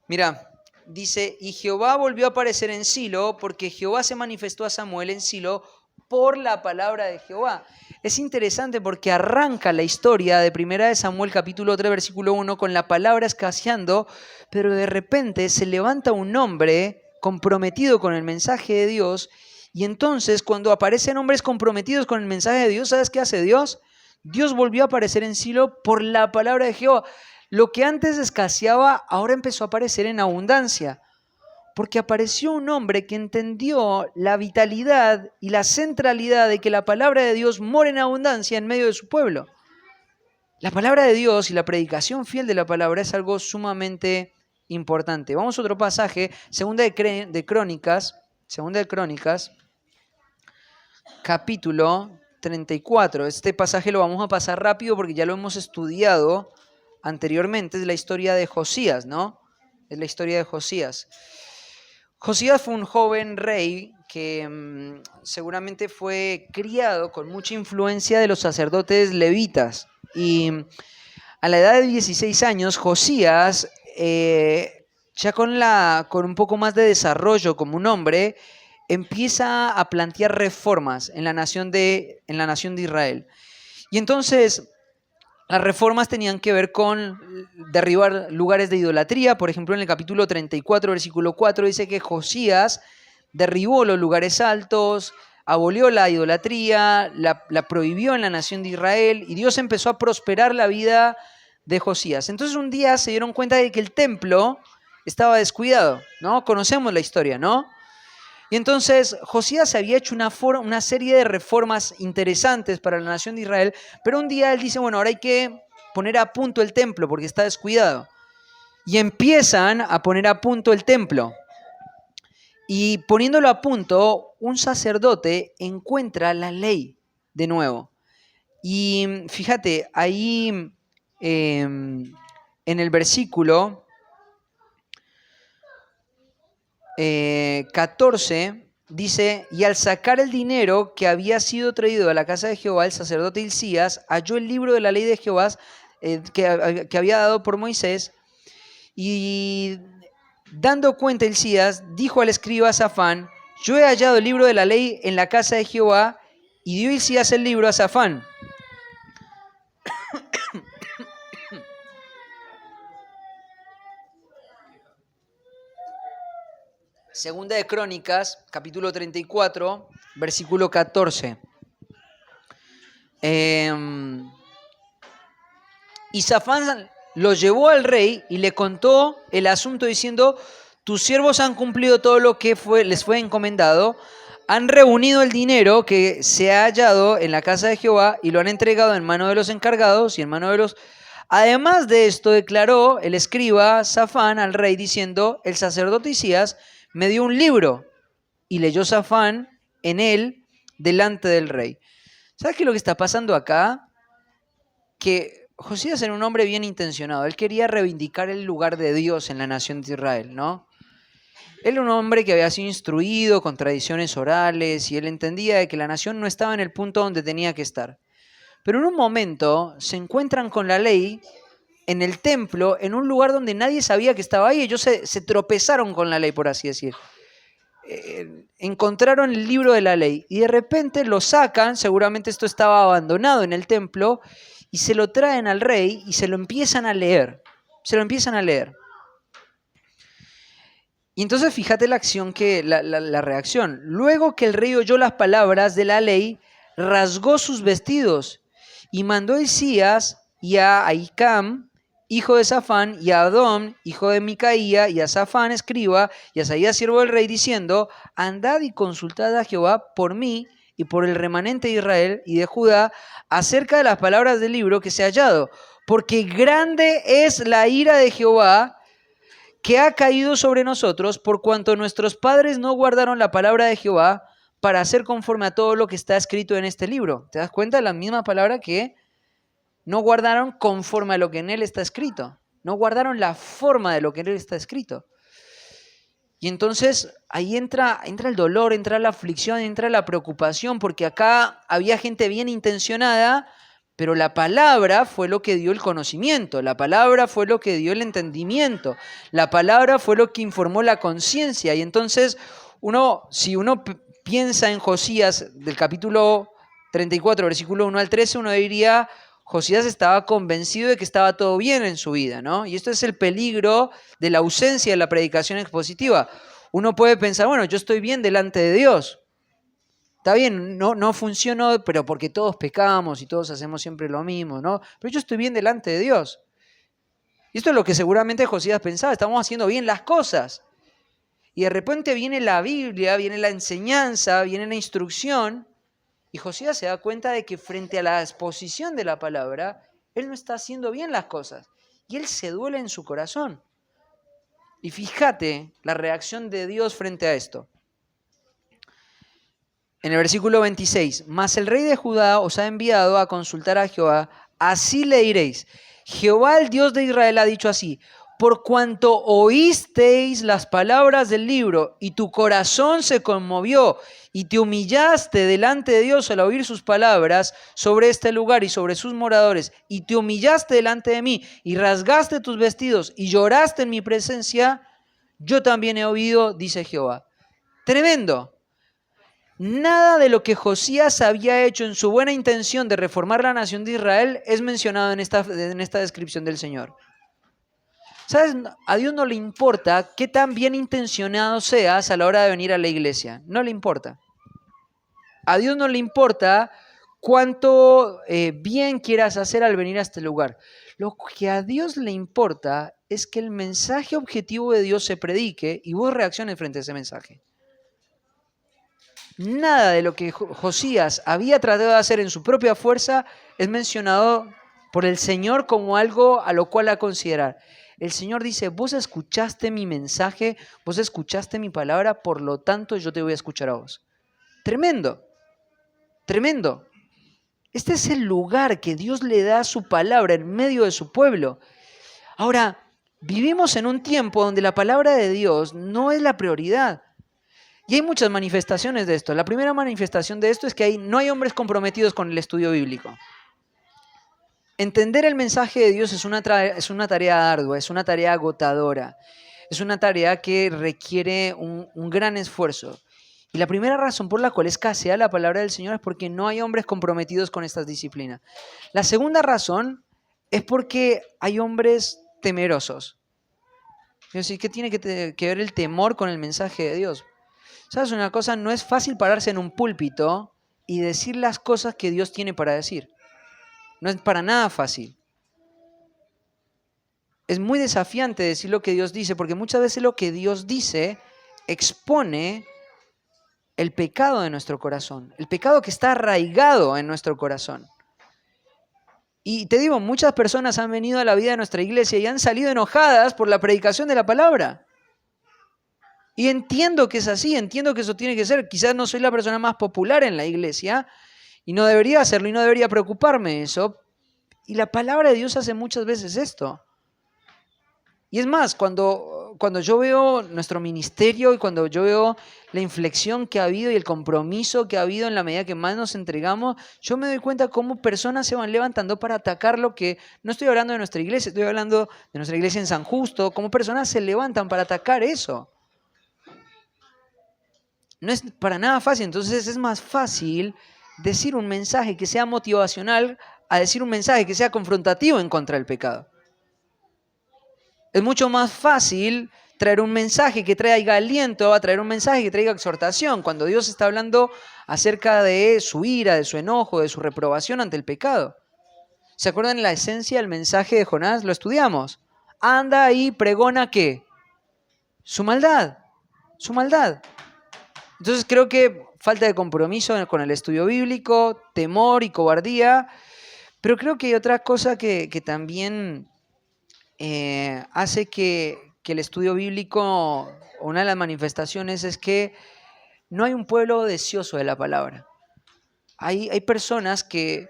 mira, dice, y Jehová volvió a aparecer en Silo, porque Jehová se manifestó a Samuel en Silo por la palabra de Jehová. Es interesante porque arranca la historia de 1 Samuel capítulo 3, versículo 1, con la palabra escaseando, pero de repente se levanta un hombre comprometido con el mensaje de Dios. Y entonces, cuando aparecen hombres comprometidos con el mensaje de Dios, ¿sabes qué hace Dios? Dios volvió a aparecer en Silo por la palabra de Jehová. Lo que antes escaseaba, ahora empezó a aparecer en abundancia. Porque apareció un hombre que entendió la vitalidad y la centralidad de que la palabra de Dios mora en abundancia en medio de su pueblo. La palabra de Dios y la predicación fiel de la palabra es algo sumamente importante. Vamos a otro pasaje, Segunda de Crónicas, capítulo 34. Este pasaje lo vamos a pasar rápido porque ya lo hemos estudiado anteriormente. Es la historia de Josías, ¿no? Es la historia de Josías. Josías fue un joven rey que seguramente fue criado con mucha influencia de los sacerdotes levitas. Y a la edad de 16 años, Josías, ya con un poco más de desarrollo como un hombre, empieza a plantear reformas en la nación de Israel. Y entonces las reformas tenían que ver con derribar lugares de idolatría. Por ejemplo, en el capítulo 34, versículo 4, dice que Josías derribó los lugares altos, abolió la idolatría, la prohibió en la nación de Israel, y Dios empezó a prosperar la vida de Josías. Entonces un día se dieron cuenta de que el templo estaba descuidado, ¿no? Conocemos la historia, ¿no? Y entonces Josías había hecho una serie de reformas interesantes para la nación de Israel, pero un día él dice, bueno, ahora hay que poner a punto el templo porque está descuidado. Y empiezan a poner a punto el templo. Y poniéndolo a punto, un sacerdote encuentra la ley de nuevo. Y fíjate, ahí en el versículo 14 dice, y al sacar el dinero que había sido traído a la casa de Jehová, el sacerdote Hilcías halló el libro de la ley de Jehová que había dado por Moisés, y dando cuenta Hilcías, dijo al escriba Safán, yo he hallado el libro de la ley en la casa de Jehová, y dio Hilcías el libro a Safán. Segunda de Crónicas, capítulo 34, versículo 14. Y Safán lo llevó al rey y le contó el asunto diciendo, tus siervos han cumplido todo lo que les fue encomendado, han reunido el dinero que se ha hallado en la casa de Jehová y lo han entregado en mano de los encargados y en mano de los... Además de esto declaró el escriba Safán al rey diciendo, el sacerdote Hilcías me dio un libro, y leyó Safán en él delante del rey. ¿Sabes qué es lo que está pasando acá? Que Josías era un hombre bien intencionado. Él quería reivindicar el lugar de Dios en la nación de Israel, ¿no? Él era un hombre que había sido instruido con tradiciones orales y él entendía de que la nación no estaba en el punto donde tenía que estar. Pero en un momento se encuentran con la ley en el templo, en un lugar donde nadie sabía que estaba ahí. Ellos se tropezaron con la ley, por así decir. Encontraron el libro de la ley y de repente lo sacan, seguramente esto estaba abandonado en el templo, y se lo traen al rey y se lo empiezan a leer. Se lo empiezan a leer. Y entonces fíjate la acción, la reacción. Luego que el rey oyó las palabras de la ley, rasgó sus vestidos y mandó a Hilcías y a Ahicam, hijo de Safán, y a Adón, hijo de Micaía, y a Safán, escriba, y a Asaías, siervo del rey, diciendo, andad y consultad a Jehová por mí y por el remanente de Israel y de Judá acerca de las palabras del libro que se ha hallado, porque grande es la ira de Jehová que ha caído sobre nosotros, por cuanto nuestros padres no guardaron la palabra de Jehová para hacer conforme a todo lo que está escrito en este libro. ¿Te das cuenta? La misma palabra que no guardaron conforme a lo que en él está escrito. No guardaron la forma de lo que en él está escrito. Y entonces ahí entra el dolor, entra la aflicción, entra la preocupación, porque acá había gente bien intencionada, pero la palabra fue lo que dio el conocimiento, la palabra fue lo que dio el entendimiento, la palabra fue lo que informó la conciencia. Y entonces si uno piensa en Josías del capítulo 34, versículo 1 al 13, uno diría, Josías estaba convencido de que estaba todo bien en su vida, ¿no? Y esto es el peligro de la ausencia de la predicación expositiva. Uno puede pensar, bueno, yo estoy bien delante de Dios. Está bien, no funcionó, pero porque todos pecamos y todos hacemos siempre lo mismo, ¿no? Pero yo estoy bien delante de Dios. Y esto es lo que seguramente Josías pensaba, estamos haciendo bien las cosas. Y de repente viene la Biblia, viene la enseñanza, viene la instrucción, y Josías se da cuenta de que frente a la exposición de la palabra, él no está haciendo bien las cosas. Y él se duele en su corazón. Y fíjate la reacción de Dios frente a esto. En el versículo 26, mas el rey de Judá os ha enviado a consultar a Jehová, así le diréis, Jehová el Dios de Israel ha dicho así, por cuanto oísteis las palabras del libro y tu corazón se conmovió y te humillaste delante de Dios al oír sus palabras sobre este lugar y sobre sus moradores, y te humillaste delante de mí y rasgaste tus vestidos y lloraste en mi presencia, yo también he oído, dice Jehová. Tremendo. Nada de lo que Josías había hecho en su buena intención de reformar la nación de Israel es mencionado en esta descripción del Señor. ¿Sabes? A Dios no le importa qué tan bien intencionado seas a la hora de venir a la iglesia. No le importa. A Dios no le importa cuánto bien quieras hacer al venir a este lugar. Lo que a Dios le importa es que el mensaje objetivo de Dios se predique y vos reacciones frente a ese mensaje. Nada de lo que Josías había tratado de hacer en su propia fuerza es mencionado por el Señor como algo a lo cual a considerar. El Señor dice, vos escuchaste mi mensaje, vos escuchaste mi palabra, por lo tanto yo te voy a escuchar a vos. Tremendo, tremendo. Este es el lugar que Dios le da a su palabra en medio de su pueblo. Ahora, vivimos en un tiempo donde la palabra de Dios no es la prioridad. Y hay muchas manifestaciones de esto. La primera manifestación de esto es que no hay hombres comprometidos con el estudio bíblico. Entender el mensaje de Dios es una tarea ardua, es una tarea agotadora, es una tarea que requiere un gran esfuerzo. Y la primera razón por la cual escasea la palabra del Señor es porque no hay hombres comprometidos con estas disciplinas. La segunda razón es porque hay hombres temerosos. Es decir, ¿qué tiene que ver el temor con el mensaje de Dios? ¿Sabes una cosa? No es fácil pararse en un púlpito y decir las cosas que Dios tiene para decir. No es para nada fácil. Es muy desafiante decir lo que Dios dice, porque muchas veces lo que Dios dice expone el pecado de nuestro corazón, el pecado que está arraigado en nuestro corazón. Y te digo, muchas personas han venido a la vida de nuestra iglesia y han salido enojadas por la predicación de la palabra. Y entiendo que es así, entiendo que eso tiene que ser. Quizás no soy la persona más popular en la iglesia y no debería hacerlo y no debería preocuparme eso. Y la palabra de Dios hace muchas veces esto. Y es más, cuando yo veo nuestro ministerio y cuando yo veo la inflexión que ha habido y el compromiso que ha habido en la medida que más nos entregamos, yo me doy cuenta cómo personas se van levantando para atacar lo que... No estoy hablando de nuestra iglesia, estoy hablando de nuestra iglesia en San Justo, cómo personas se levantan para atacar eso. No es para nada fácil, entonces es más fácil decir un mensaje que sea motivacional a decir un mensaje que sea confrontativo en contra del pecado. Es mucho más fácil traer un mensaje que traiga aliento a traer un mensaje que traiga exhortación, cuando Dios está hablando acerca de su ira, de su enojo, de su reprobación ante el pecado. ¿Se acuerdan la esencia del mensaje de Jonás? Lo estudiamos. Anda y pregona ¿qué? Su maldad, su maldad. Entonces creo que falta de compromiso con el estudio bíblico, temor y cobardía, pero creo que hay otra cosa que también hace que el estudio bíblico, una de las manifestaciones es que no hay un pueblo deseoso de la palabra. Hay personas que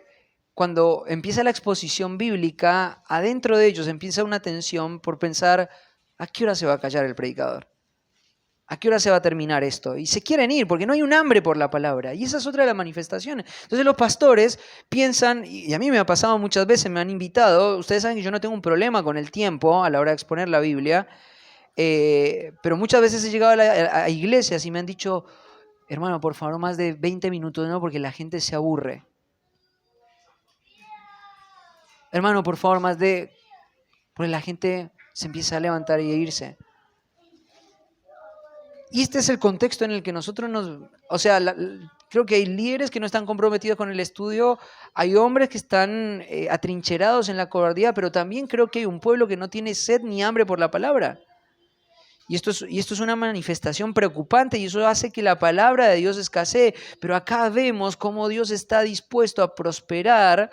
cuando empieza la exposición bíblica, adentro de ellos empieza una tensión por pensar, ¿a qué hora se va a callar el predicador? ¿A qué hora se va a terminar esto? Y se quieren ir porque no hay un hambre por la palabra. Y esa es otra de las manifestaciones. Entonces los pastores piensan, y a mí me ha pasado muchas veces, me han invitado, ustedes saben que yo no tengo un problema con el tiempo a la hora de exponer la Biblia, pero muchas veces he llegado a iglesias y me han dicho, hermano, por favor, más de 20 minutos, no, porque la gente se aburre. Hermano, por favor, porque la gente se empieza a levantar y a irse. Y este es el contexto en el que nosotros creo que hay líderes que no están comprometidos con el estudio, hay hombres que están atrincherados en la cobardía, pero también creo que hay un pueblo que no tiene sed ni hambre por la palabra. Y esto es una manifestación preocupante y eso hace que la palabra de Dios escasee. Pero acá vemos cómo Dios está dispuesto a prosperar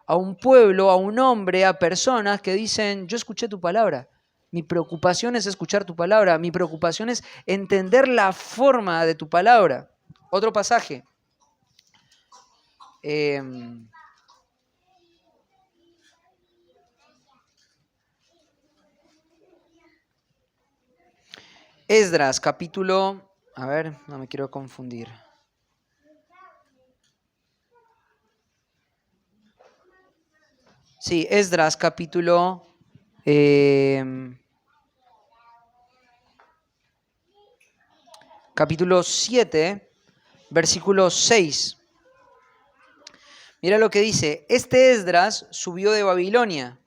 a un pueblo, a un hombre, a personas que dicen, yo escuché tu palabra. Mi preocupación es escuchar tu palabra. Mi preocupación es entender la forma de tu palabra. Otro pasaje. Esdras, capítulo... A ver, no me quiero confundir. Sí, Esdras, capítulo 7, versículo 6. Mira lo que dice. Este Esdras subió de Babilonia.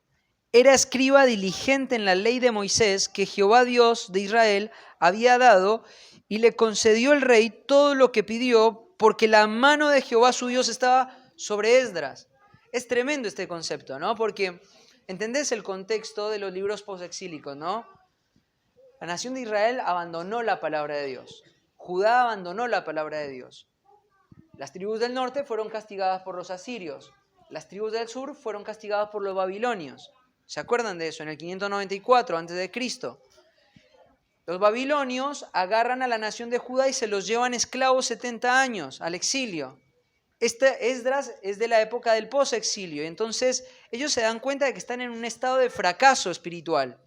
Era escriba diligente en la ley de Moisés que Jehová Dios de Israel había dado, y le concedió el rey todo lo que pidió, porque la mano de Jehová su Dios estaba sobre Esdras. Es tremendo este concepto, ¿no? Porque entendés el contexto de los libros posexílicos, ¿no? La nación de Israel abandonó la palabra de Dios. Judá abandonó la palabra de Dios. Las tribus del norte fueron castigadas por los asirios. Las tribus del sur fueron castigadas por los babilonios. ¿Se acuerdan de eso? En el 594 a.C. Los babilonios agarran a la nación de Judá y se los llevan esclavos 70 años al exilio. Este Esdras es de la época del posexilio. Entonces ellos se dan cuenta de que están en un estado de fracaso espiritual.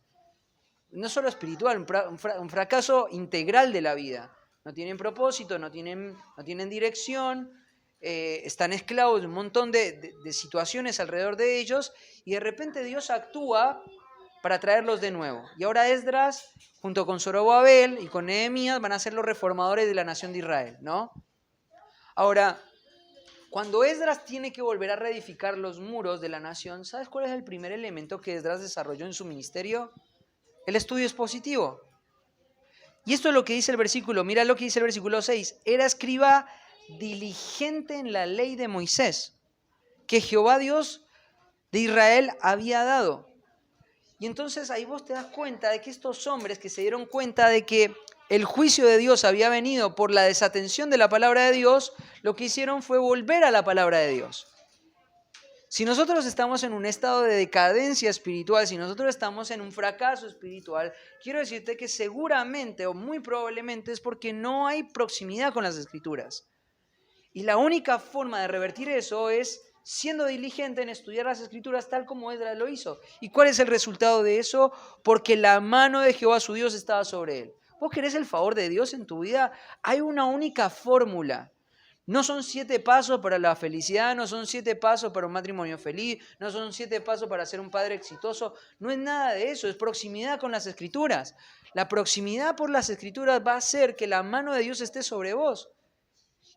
No solo espiritual, un fracaso integral de la vida. No tienen propósito, no tienen dirección, están esclavos de un montón de situaciones alrededor de ellos, y de repente Dios actúa para traerlos de nuevo. Y ahora Esdras, junto con Zorobabel y con Nehemías, van a ser los reformadores de la nación de Israel, ¿no? Ahora, cuando Esdras tiene que volver a reedificar los muros de la nación, ¿sabes cuál es el primer elemento que Esdras desarrolló en su ministerio? El estudio expositivo. Y esto es lo que dice el versículo, mira lo que dice el versículo 6. Era escriba diligente en la ley de Moisés, que Jehová Dios de Israel había dado. Y entonces ahí vos te das cuenta de que estos hombres que se dieron cuenta de que el juicio de Dios había venido por la desatención de la palabra de Dios, lo que hicieron fue volver a la palabra de Dios. Si nosotros estamos en un estado de decadencia espiritual, si nosotros estamos en un fracaso espiritual, quiero decirte que seguramente o muy probablemente es porque no hay proximidad con las Escrituras. Y la única forma de revertir eso es siendo diligente en estudiar las Escrituras tal como Esdras lo hizo. ¿Y cuál es el resultado de eso? Porque la mano de Jehová su Dios estaba sobre él. ¿Vos querés el favor de Dios en tu vida? Hay una única fórmula. No son 7 pasos para la felicidad, no son 7 pasos para un matrimonio feliz, no son 7 pasos para ser un padre exitoso. No es nada de eso, es proximidad con las Escrituras. La proximidad por las Escrituras va a hacer que la mano de Dios esté sobre vos.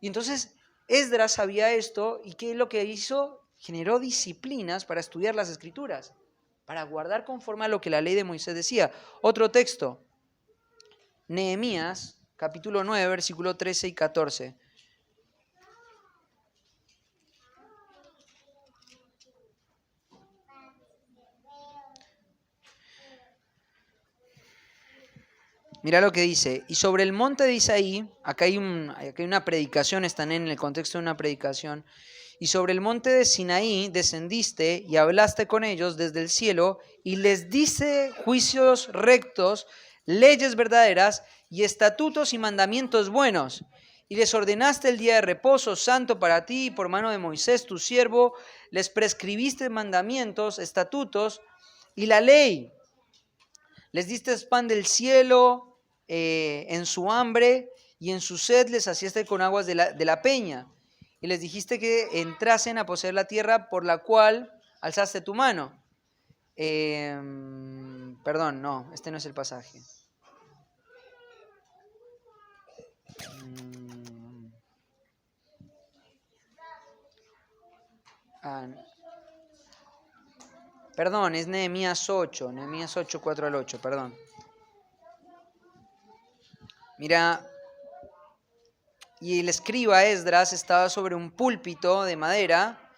Y entonces Esdras sabía esto, y ¿qué es lo que hizo? Generó disciplinas para estudiar las Escrituras, para guardar conforme a lo que la ley de Moisés decía. Otro texto, Nehemías, capítulo 9, versículo 13 y 14. Mira lo que dice. Y sobre el monte de Isaí, acá hay una predicación, están en el contexto de una predicación. Y sobre el monte de Sinaí descendiste y hablaste con ellos desde el cielo y les diste juicios rectos, leyes verdaderas y estatutos y mandamientos buenos. Y les ordenaste el día de reposo santo para ti, y por mano de Moisés tu siervo, les prescribiste mandamientos, estatutos y la ley. Les diste pan del cielo en su hambre, y en su sed les saciaste con aguas de la peña. Y les dijiste que entrasen a poseer la tierra por la cual alzaste tu mano. Perdón, no, este no es el pasaje. Perdón, es Nehemías 8, 4 al 8, perdón. Mira, y el escriba Esdras estaba sobre un púlpito de madera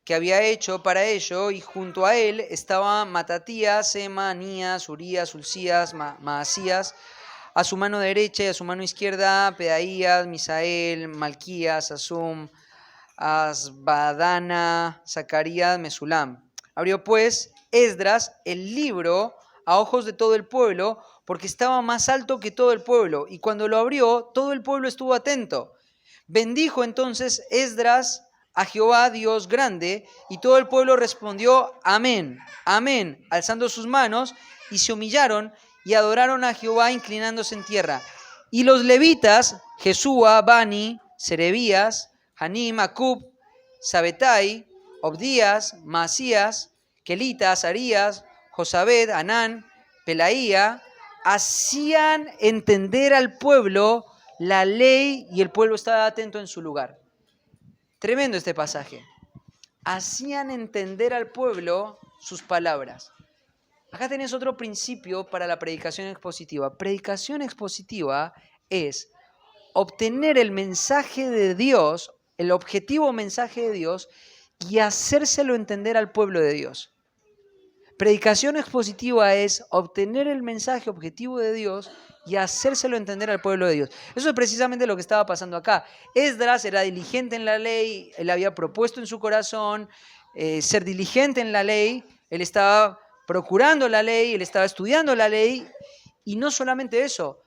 que había hecho para ello, y junto a él estaban Matatías, Sema, Anías, Urías, Ulcías, Maasías, a su mano derecha, y a su mano izquierda Pedaías, Misael, Malquías, Asum, Asbadana, Zacarías, Mesulam. Abrió pues Esdras el libro a ojos de todo el pueblo, porque estaba más alto que todo el pueblo, y cuando lo abrió, todo el pueblo estuvo atento. Bendijo entonces Esdras a Jehová Dios grande, y todo el pueblo respondió amén, amén, alzando sus manos, y se humillaron y adoraron a Jehová inclinándose en tierra. Y los levitas, Jesúa, Bani, Serebías, Hanim, Acub, Sabetai, Obdías, Masías, Kelita, Azarías, Josabed, Anán, Pelaía, hacían entender al pueblo la ley y el pueblo estaba atento en su lugar. Tremendo este pasaje. Hacían entender al pueblo sus palabras. Acá tenés otro principio para la predicación expositiva. Predicación expositiva es obtener el mensaje de Dios, el objetivo mensaje de Dios, y hacérselo entender al pueblo de Dios. Predicación expositiva es obtener el mensaje objetivo de Dios y hacérselo entender al pueblo de Dios. Eso es precisamente lo que estaba pasando acá. Esdras era diligente en la ley, él había propuesto en su corazón ser diligente en la ley, él estaba procurando la ley, él estaba estudiando la ley, y no solamente eso,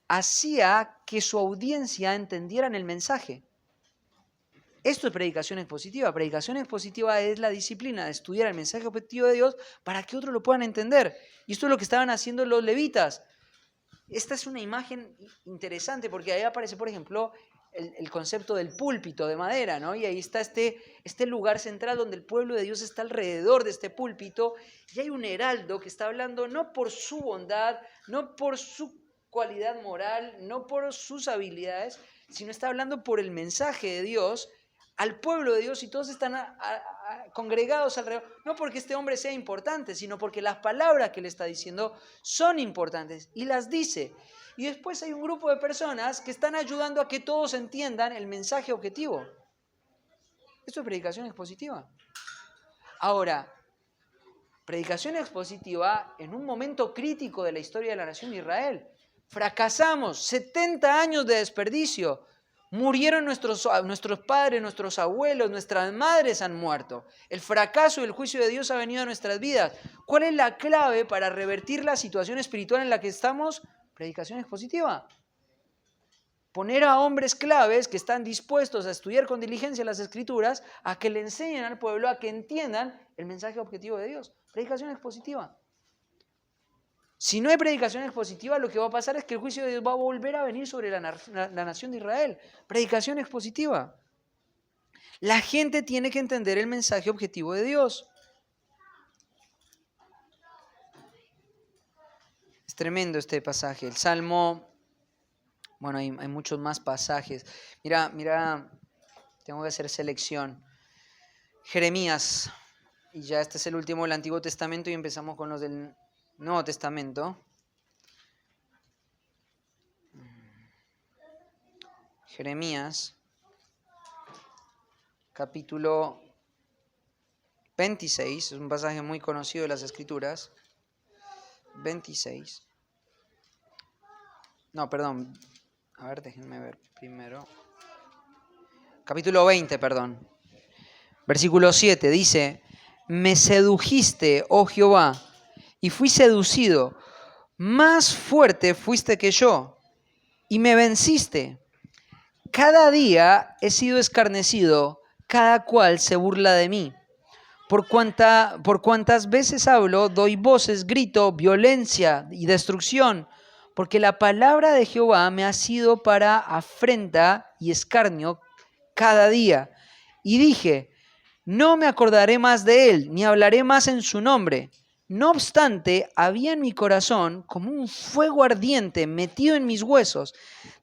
hacía que su audiencia entendieran el mensaje. Esto es predicación expositiva. Predicación expositiva es la disciplina de estudiar el mensaje objetivo de Dios para que otros lo puedan entender. Y esto es lo que estaban haciendo los levitas. Esta es una imagen interesante porque ahí aparece, por ejemplo, el concepto del púlpito de madera, ¿no? Y ahí está este lugar central donde el pueblo de Dios está alrededor de este púlpito y hay un heraldo que está hablando no por su bondad, no por su cualidad moral, no por sus habilidades, sino está hablando por el mensaje de Dios al pueblo de Dios y todos están congregados alrededor, no porque este hombre sea importante, sino porque las palabras que le está diciendo son importantes y las dice. Y después hay un grupo de personas que están ayudando a que todos entiendan el mensaje objetivo. Esto es predicación expositiva. Ahora, predicación expositiva en un momento crítico de la historia de la nación de Israel. Fracasamos, 70 años de desperdicio. Murieron nuestros padres, nuestros abuelos, nuestras madres han muerto. El fracaso y el juicio de Dios ha venido a nuestras vidas. ¿Cuál es la clave para revertir la situación espiritual en la que estamos? Predicación expositiva. Poner a hombres claves que están dispuestos a estudiar con diligencia las Escrituras, a que le enseñen al pueblo a que entiendan el mensaje objetivo de Dios. Predicación expositiva. Si no hay predicación expositiva, lo que va a pasar es que el juicio de Dios va a volver a venir sobre la nación de Israel. Predicación expositiva. La gente tiene que entender el mensaje objetivo de Dios. Es tremendo este pasaje. El Salmo, bueno, hay muchos más pasajes. Mira, tengo que hacer selección. Jeremías, y ya este es el último del Antiguo Testamento y empezamos con los del Nuevo Testamento. Jeremías, capítulo 26, es un pasaje muy conocido de las Escrituras. 26. No, perdón. A ver, déjenme ver primero. Capítulo 20, perdón. Versículo 7 dice: Me sedujiste, oh Jehová, y fui seducido, más fuerte fuiste que yo, y me venciste. Cada día he sido escarnecido, cada cual se burla de mí. Por cuantas veces hablo, doy voces, grito, violencia y destrucción, porque la palabra de Jehová me ha sido para afrenta y escarnio cada día. Y dije: no me acordaré más de él, ni hablaré más en su nombre. No obstante, había en mi corazón como un fuego ardiente metido en mis huesos.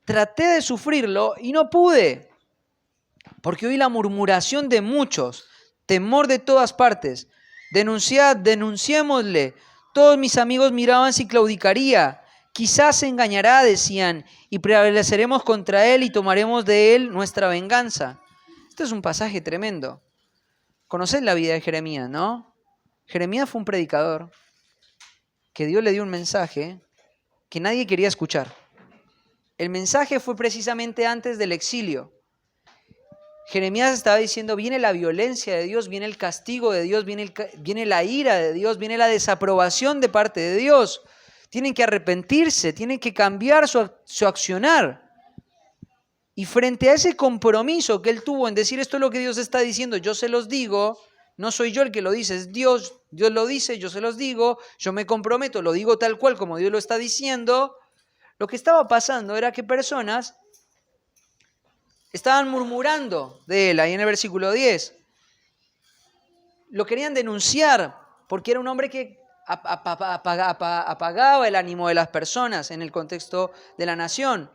Traté de sufrirlo y no pude, porque oí la murmuración de muchos, temor de todas partes. Denunciad, denunciémosle. Todos mis amigos miraban si claudicaría. Quizás se engañará, decían, y prevaleceremos contra él y tomaremos de él nuestra venganza. Este es un pasaje tremendo. Conoced la vida de Jeremías, ¿no? Jeremías fue un predicador que Dios le dio un mensaje que nadie quería escuchar. El mensaje fue precisamente antes del exilio. Jeremías estaba diciendo: viene la violencia de Dios, viene el castigo de Dios, viene la ira de Dios, viene la desaprobación de parte de Dios. Tienen que arrepentirse, tienen que cambiar su accionar. Y frente a ese compromiso que él tuvo en decir: esto es lo que Dios está diciendo, yo se los digo, No soy yo el que lo dice, es Dios. Dios lo dice, yo se los digo, yo me comprometo, lo digo tal cual como Dios lo está diciendo. Lo que estaba pasando era que personas estaban murmurando de él, ahí en el versículo 10. Lo querían denunciar porque era un hombre que apagaba el ánimo de las personas en el contexto de la nación.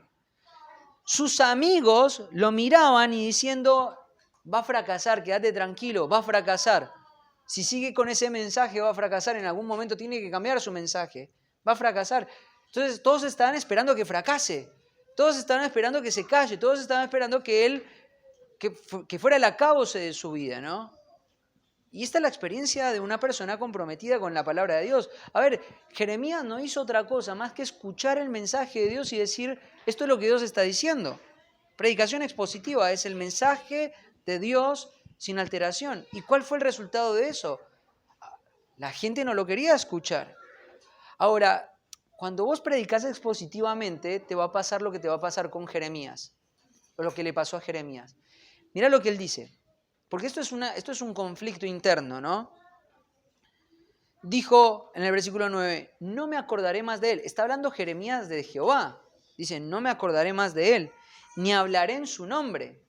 Sus amigos lo miraban y diciendo, va a fracasar, quédate tranquilo, va a fracasar. Si sigue con ese mensaje va a fracasar, en algún momento tiene que cambiar su mensaje, va a fracasar. Entonces todos estaban esperando que fracase, todos estaban esperando que se calle, todos estaban esperando que él, que fuera el acabose de su vida, ¿no? Y esta es la experiencia de una persona comprometida con la palabra de Dios. A ver, Jeremías no hizo otra cosa más que escuchar el mensaje de Dios y decir, esto es lo que Dios está diciendo. Predicación expositiva es el mensaje de Dios sin alteración. ¿Y cuál fue el resultado de eso? La gente no lo quería escuchar. Ahora, cuando vos predicás expositivamente, te va a pasar lo que te va a pasar con Jeremías, o lo que le pasó a Jeremías. Mira lo que él dice. Porque esto es un conflicto interno, ¿no? Dijo en el versículo 9, no me acordaré más de él. Está hablando Jeremías de Jehová. Dice, no me acordaré más de él, ni hablaré en su nombre.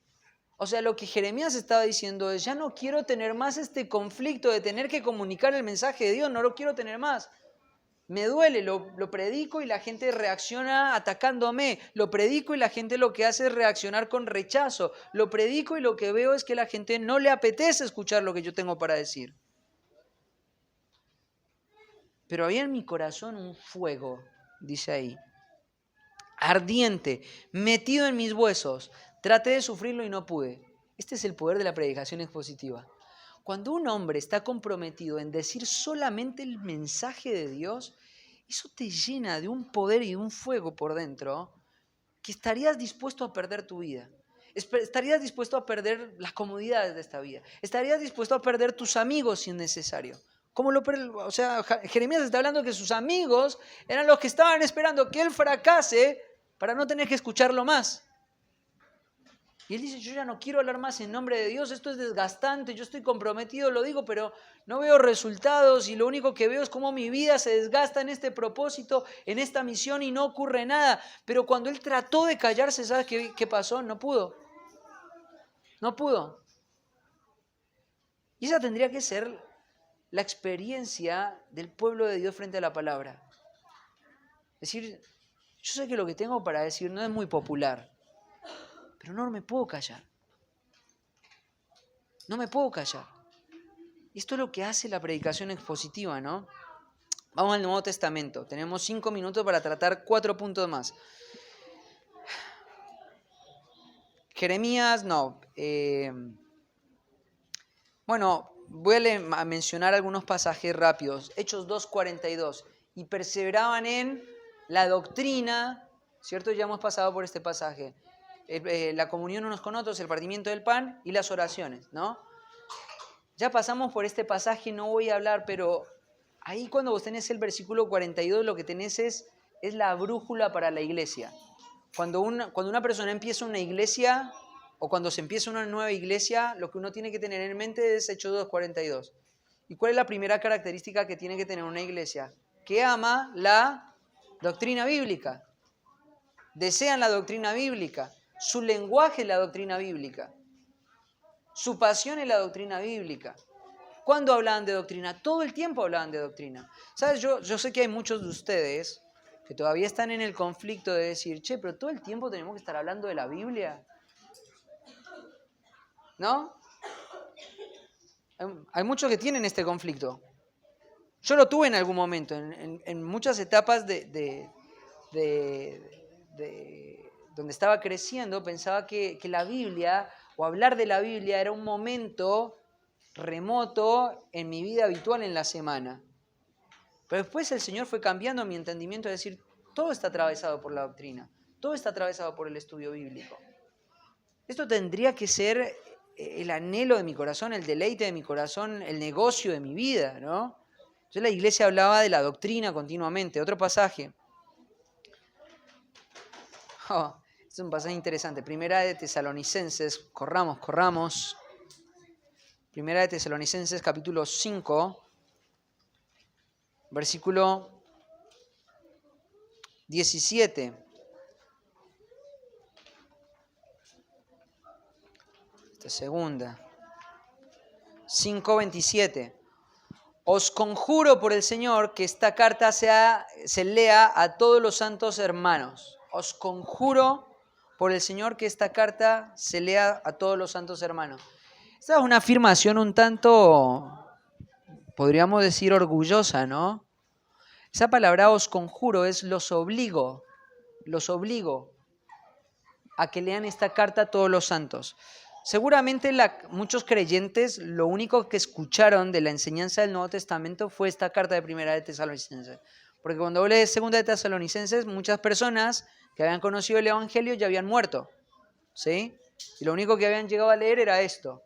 O sea, lo que Jeremías estaba diciendo es, ya no quiero tener más este conflicto de tener que comunicar el mensaje de Dios, no lo quiero tener más. Me duele, lo predico y la gente reacciona atacándome. Lo predico y la gente lo que hace es reaccionar con rechazo. Lo predico y lo que veo es que a la gente no le apetece escuchar lo que yo tengo para decir. Pero había en mi corazón un fuego, dice ahí, ardiente, metido en mis huesos. Traté de sufrirlo y no pude. Este es el poder de la predicación expositiva. Cuando un hombre está comprometido en decir solamente el mensaje de Dios, eso te llena de un poder y de un fuego por dentro que estarías dispuesto a perder tu vida. Estarías dispuesto a perder las comodidades de esta vida. Estarías dispuesto a perder tus amigos si es necesario. O sea, Jeremías está hablando que sus amigos eran los que estaban esperando que él fracase para no tener que escucharlo más. Y él dice, yo ya no quiero hablar más en nombre de Dios, esto es desgastante, yo estoy comprometido, lo digo, pero no veo resultados y lo único que veo es cómo mi vida se desgasta en este propósito, en esta misión y no ocurre nada. Pero cuando él trató de callarse, ¿sabes qué pasó? No pudo. No pudo. Y esa tendría que ser la experiencia del pueblo de Dios frente a la palabra. Es decir, yo sé que lo que tengo para decir no es muy popular, pero no me puedo callar. No me puedo callar. Y esto es lo que hace la predicación expositiva, ¿no? Vamos al Nuevo Testamento. Tenemos 5 minutos para tratar 4 puntos más. Jeremías, no. Bueno, voy a mencionar algunos pasajes rápidos. Hechos 2:42. Y perseveraban en la doctrina, ¿cierto? Ya hemos pasado por este pasaje. La comunión unos con otros, el partimiento del pan y las oraciones, ¿no? Ya pasamos por este pasaje, no voy a hablar, pero ahí cuando vos tenés el versículo 42, lo que tenés es la brújula para la iglesia. Cuando una persona empieza una iglesia, o cuando se empieza una nueva iglesia, lo que uno tiene que tener en mente es Hechos 2:42. ¿Y cuál es la primera característica que tiene que tener una iglesia? Que ama la doctrina bíblica. Desean la doctrina bíblica. Su lenguaje es la doctrina bíblica. Su pasión es la doctrina bíblica. ¿Cuándo hablaban de doctrina? Todo el tiempo hablaban de doctrina. ¿Sabes? Yo sé que hay muchos de ustedes que todavía están en el conflicto de decir, che, pero todo el tiempo tenemos que estar hablando de la Biblia. ¿No? Hay muchos que tienen este conflicto. Yo lo tuve en algún momento, en muchas etapas de donde estaba creciendo, pensaba que la Biblia, o hablar de la Biblia, era un momento remoto en mi vida habitual en la semana. Pero después el Señor fue cambiando mi entendimiento, de decir, todo está atravesado por la doctrina, todo está atravesado por el estudio bíblico. Esto tendría que ser el anhelo de mi corazón, el deleite de mi corazón, el negocio de mi vida, ¿no? Entonces la iglesia hablaba de la doctrina continuamente. Otro pasaje. Este es un pasaje interesante. Primera de Tesalonicenses. Corramos. Primera de Tesalonicenses capítulo 5, versículo 17. Esta segunda. 5:27. Os conjuro por el Señor que esta carta se lea a todos los santos hermanos. Os conjuro por el Señor que esta carta se lea a todos los santos hermanos. Esta es una afirmación un tanto, podríamos decir, orgullosa, ¿no? Esa palabra os conjuro es los obligo a que lean esta carta a todos los santos. Seguramente muchos creyentes lo único que escucharon de la enseñanza del Nuevo Testamento fue esta carta de Primera de Tesalonicenses. Porque cuando lees Segunda de Tesalonicenses, muchas personas que habían conocido el Evangelio ya habían muerto, ¿sí? Y lo único que habían llegado a leer era esto.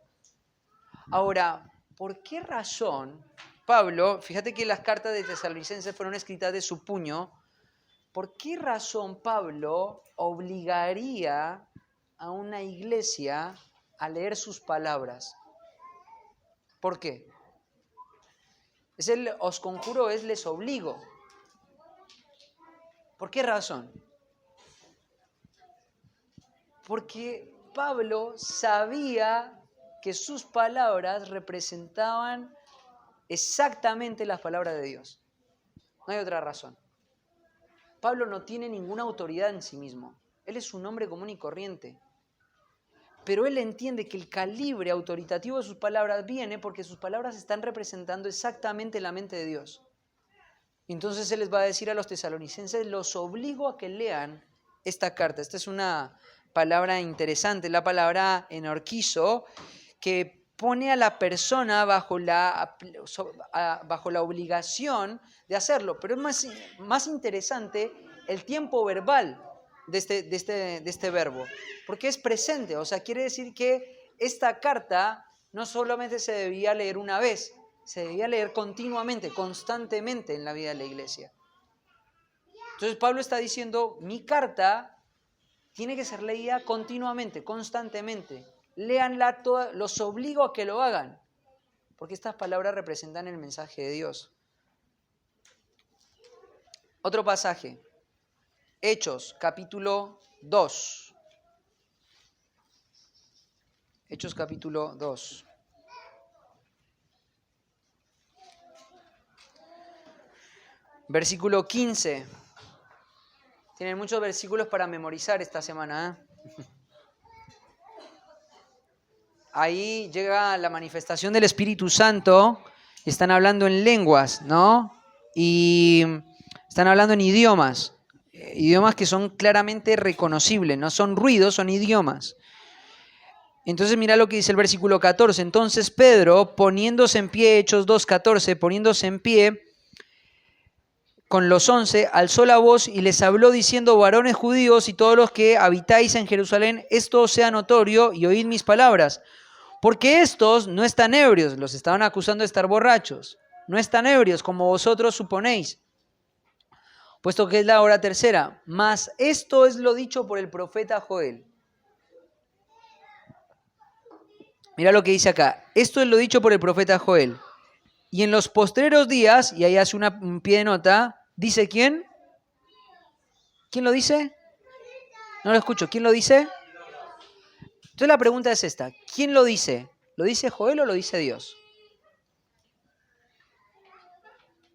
Ahora, ¿por qué razón Pablo, fíjate que las cartas de Tesalonicenses fueron escritas de su puño, ¿por qué razón Pablo obligaría a una iglesia a leer sus palabras? ¿Por qué? Os conjuro, es les obligo. ¿Por qué razón? Porque Pablo sabía que sus palabras representaban exactamente las palabras de Dios. No hay otra razón. Pablo no tiene ninguna autoridad en sí mismo. Él es un hombre común y corriente. Pero él entiende que el calibre autoritativo de sus palabras viene porque sus palabras están representando exactamente la mente de Dios. Entonces él les va a decir a los tesalonicenses, los obligo a que lean esta carta. Esta es una palabra interesante, la palabra enorquizo, que pone a la persona bajo la obligación de hacerlo. Pero es más interesante el tiempo verbal de este verbo, porque es presente, o sea, quiere decir que esta carta no solamente se debía leer una vez, se debía leer continuamente, constantemente en la vida de la iglesia. Entonces Pablo está diciendo, mi carta tiene que ser leída continuamente, constantemente. Léanla toda, los obligo a que lo hagan, porque estas palabras representan el mensaje de Dios. Otro pasaje, Hechos, capítulo 2. Hechos, capítulo 2. Versículo 15. Tienen muchos versículos para memorizar esta semana, ¿eh? Ahí llega la manifestación del Espíritu Santo, están hablando en lenguas, ¿no? Y están hablando en idiomas que son claramente reconocibles, no son ruidos, son idiomas. Entonces mira lo que dice el versículo 14. Entonces Pedro, poniéndose en pie, Hechos 2:14, poniéndose en pie con los 11, alzó la voz y les habló diciendo, varones judíos y todos los que habitáis en Jerusalén, esto os sea notorio y oíd mis palabras. Porque estos no están ebrios, los estaban acusando de estar borrachos, no están ebrios como vosotros suponéis, puesto que es la hora tercera, mas esto es lo dicho por el profeta Joel. Mira lo que dice acá, esto es lo dicho por el profeta Joel. Y en los postreros días, y ahí hace un pie de nota, ¿dice quién? ¿Quién lo dice? No lo escucho, ¿quién lo dice? Entonces la pregunta es esta, ¿quién lo dice? ¿Lo dice Joel o lo dice Dios?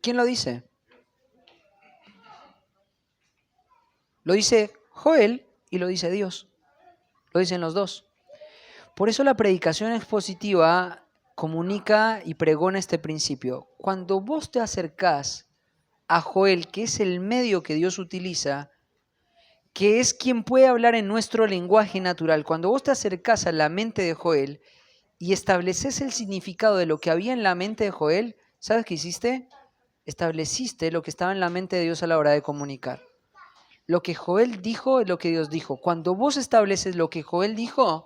¿Quién lo dice? Lo dice Joel y lo dice Dios. Lo dicen los dos. Por eso la predicación expositiva comunica y pregona este principio. Cuando vos te acercás a Joel, que es el medio que Dios utiliza, que es quien puede hablar en nuestro lenguaje natural, cuando vos te acercás a la mente de Joel y estableces el significado de lo que había en la mente de Joel, ¿sabes qué hiciste? Estableciste lo que estaba en la mente de Dios a la hora de comunicar. Lo que Joel dijo es lo que Dios dijo. Cuando vos estableces lo que Joel dijo,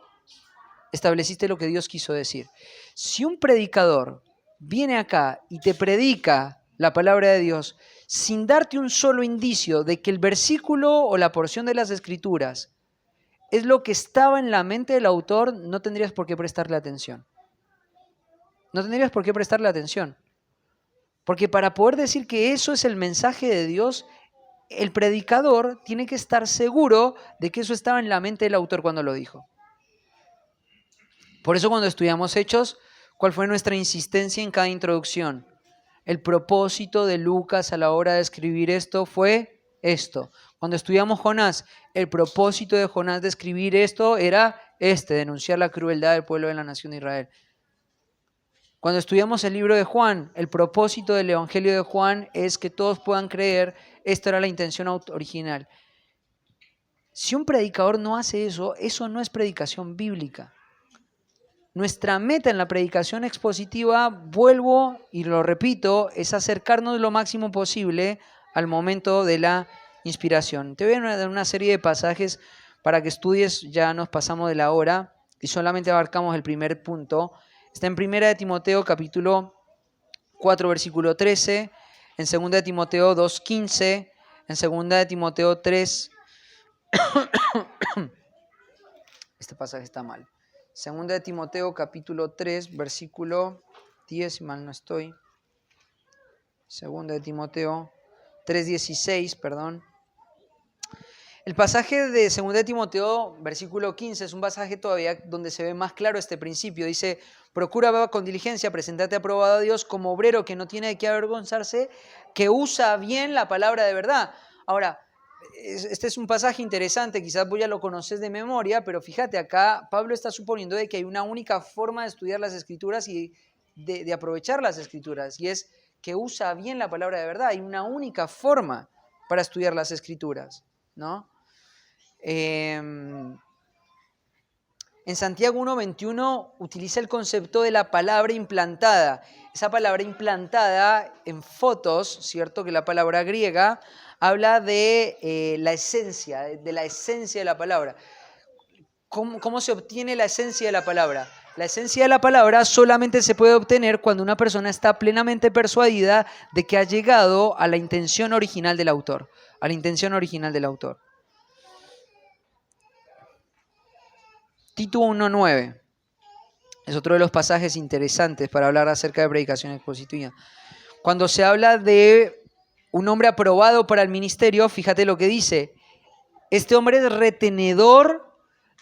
estableciste lo que Dios quiso decir. Si un predicador viene acá y te predica la palabra de Dios sin darte un solo indicio de que el versículo o la porción de las Escrituras es lo que estaba en la mente del autor, no tendrías por qué prestarle atención. no tendrías por qué prestarle atención. Porque para poder decir que eso es el mensaje de Dios, el predicador tiene que estar seguro de que eso estaba en la mente del autor cuando lo dijo. Por eso cuando estudiamos Hechos, ¿cuál fue nuestra insistencia en cada introducción? El propósito de Lucas a la hora de escribir esto fue esto. Cuando estudiamos Jonás, el propósito de Jonás de escribir esto era denunciar la crueldad del pueblo de la nación de Israel. Cuando estudiamos el libro de Juan, el propósito del Evangelio de Juan es que todos puedan creer, esta era la intención original. Si un predicador no hace eso, eso no es predicación bíblica. Nuestra meta en la predicación expositiva, vuelvo y lo repito, es acercarnos lo máximo posible al momento de la inspiración. Te voy a dar una serie de pasajes para que estudies, ya nos pasamos de la hora y solamente abarcamos el primer punto. Está en 1 de Timoteo capítulo 4 versículo 13, en 2 de Timoteo 2:15, en 2 de Timoteo 3. Este pasaje está mal. 2 de Timoteo capítulo 3 versículo 10, si mal no estoy. 2 de Timoteo 3:16, perdón. El pasaje de 2 de Timoteo, versículo 15, es un pasaje todavía donde se ve más claro este principio. Dice, procura con diligencia presentarte aprobado a Dios como obrero que no tiene de qué avergonzarse, que usa bien la palabra de verdad. Ahora, este es un pasaje interesante, quizás vos ya lo conoces de memoria, pero fíjate, acá Pablo está suponiendo de que hay una única forma de estudiar las Escrituras y de aprovechar las Escrituras, y es que usa bien la palabra de verdad. Hay una única forma para estudiar las Escrituras, ¿no? En Santiago 1:21 utiliza el concepto de la palabra implantada. Esa palabra implantada en fotos, ¿cierto? Que la palabra griega habla de la esencia, de la esencia de la palabra. ¿Cómo se obtiene la esencia de la palabra? La esencia de la palabra solamente se puede obtener cuando una persona está plenamente persuadida de que ha llegado a la intención original del autor, a la intención original del autor. Tito 1:9 es otro de los pasajes interesantes para hablar acerca de predicación expositiva. Cuando se habla de un hombre aprobado para el ministerio, fíjate lo que dice. Este hombre es retenedor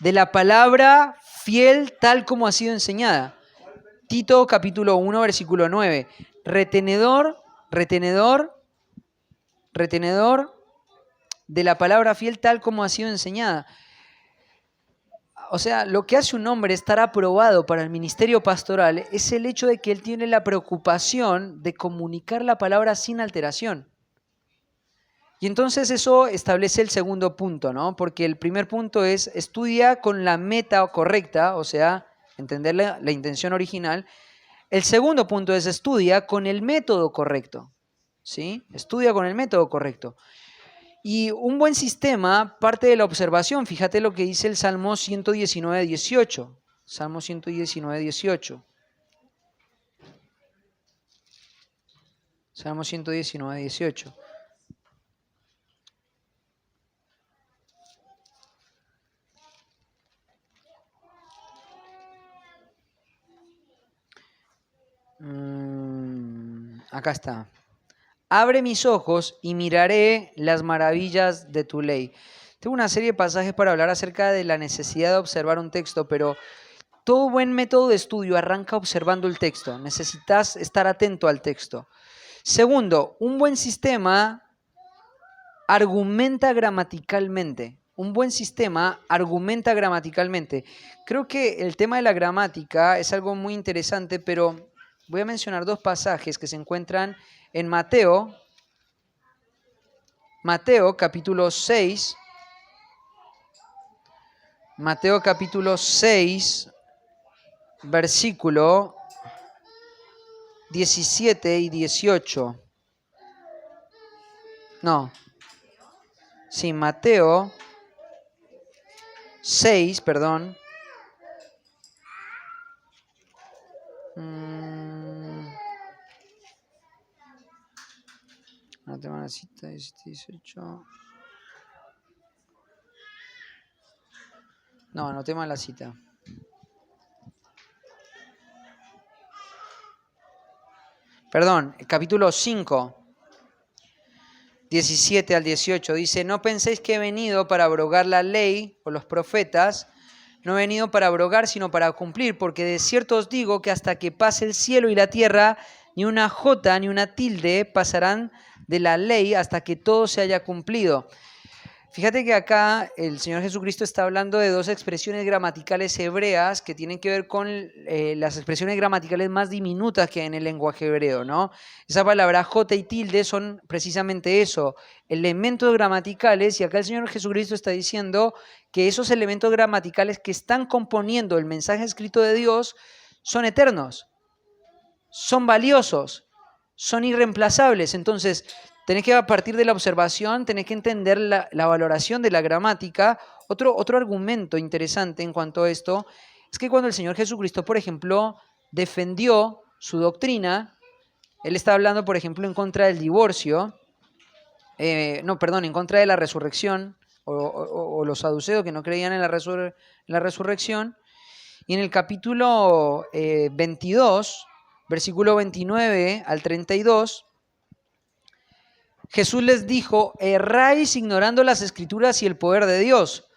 de la palabra fiel tal como ha sido enseñada. Tito capítulo 1, versículo 9. Retenedor de la palabra fiel tal como ha sido enseñada. O sea, lo que hace un hombre estar aprobado para el ministerio pastoral es el hecho de que él tiene la preocupación de comunicar la palabra sin alteración. Y entonces eso establece el segundo punto, ¿no? Porque el primer punto es estudia con la meta correcta, o sea, entender la intención original. El segundo punto es estudia con el método correcto, ¿sí? Estudia con el método correcto. Y un buen sistema parte de la observación. Fíjate lo que dice el Salmo 119:18. Salmo 119:18. Salmo 119:18. Acá está. Abre mis ojos y miraré las maravillas de tu ley. Tengo una serie de pasajes para hablar acerca de la necesidad de observar un texto, pero todo buen método de estudio arranca observando el texto. Necesitas estar atento al texto. Segundo, un buen sistema argumenta gramaticalmente. Un buen sistema argumenta gramaticalmente. Creo que el tema de la gramática es algo muy interesante, pero voy a mencionar dos pasajes que se encuentran en Mateo capítulo 6. Mateo capítulo 6, versículo 17 y 18. No. Sí, Mateo 6, perdón. No tengo la cita, 18. No, no tengo la cita. capítulo 5, 17 al 18, dice, no penséis que he venido para abrogar la ley o los profetas, no he venido para abrogar, sino para cumplir, porque de cierto os digo que hasta que pase el cielo y la tierra, ni una jota ni una tilde pasarán de la ley hasta que todo se haya cumplido. Fíjate que acá el Señor Jesucristo está hablando de dos expresiones gramaticales hebreas que tienen que ver con las expresiones gramaticales más diminutas que hay en el lenguaje hebreo, ¿no? Esa palabra jota y tilde son precisamente eso, elementos gramaticales, y acá el Señor Jesucristo está diciendo que esos elementos gramaticales que están componiendo el mensaje escrito de Dios son eternos, son valiosos, son irreemplazables. Entonces, tenés que, a partir de la observación, tenés que entender la valoración de la gramática. Otro argumento interesante en cuanto a esto es que cuando el Señor Jesucristo, por ejemplo, defendió su doctrina, Él está hablando, por ejemplo, en contra del divorcio, en contra de la resurrección, o los saduceos que no creían en la resurrección. Y en el capítulo 22, versículo 29 al 32, Jesús les dijo, erráis ignorando las Escrituras y el poder de Dios,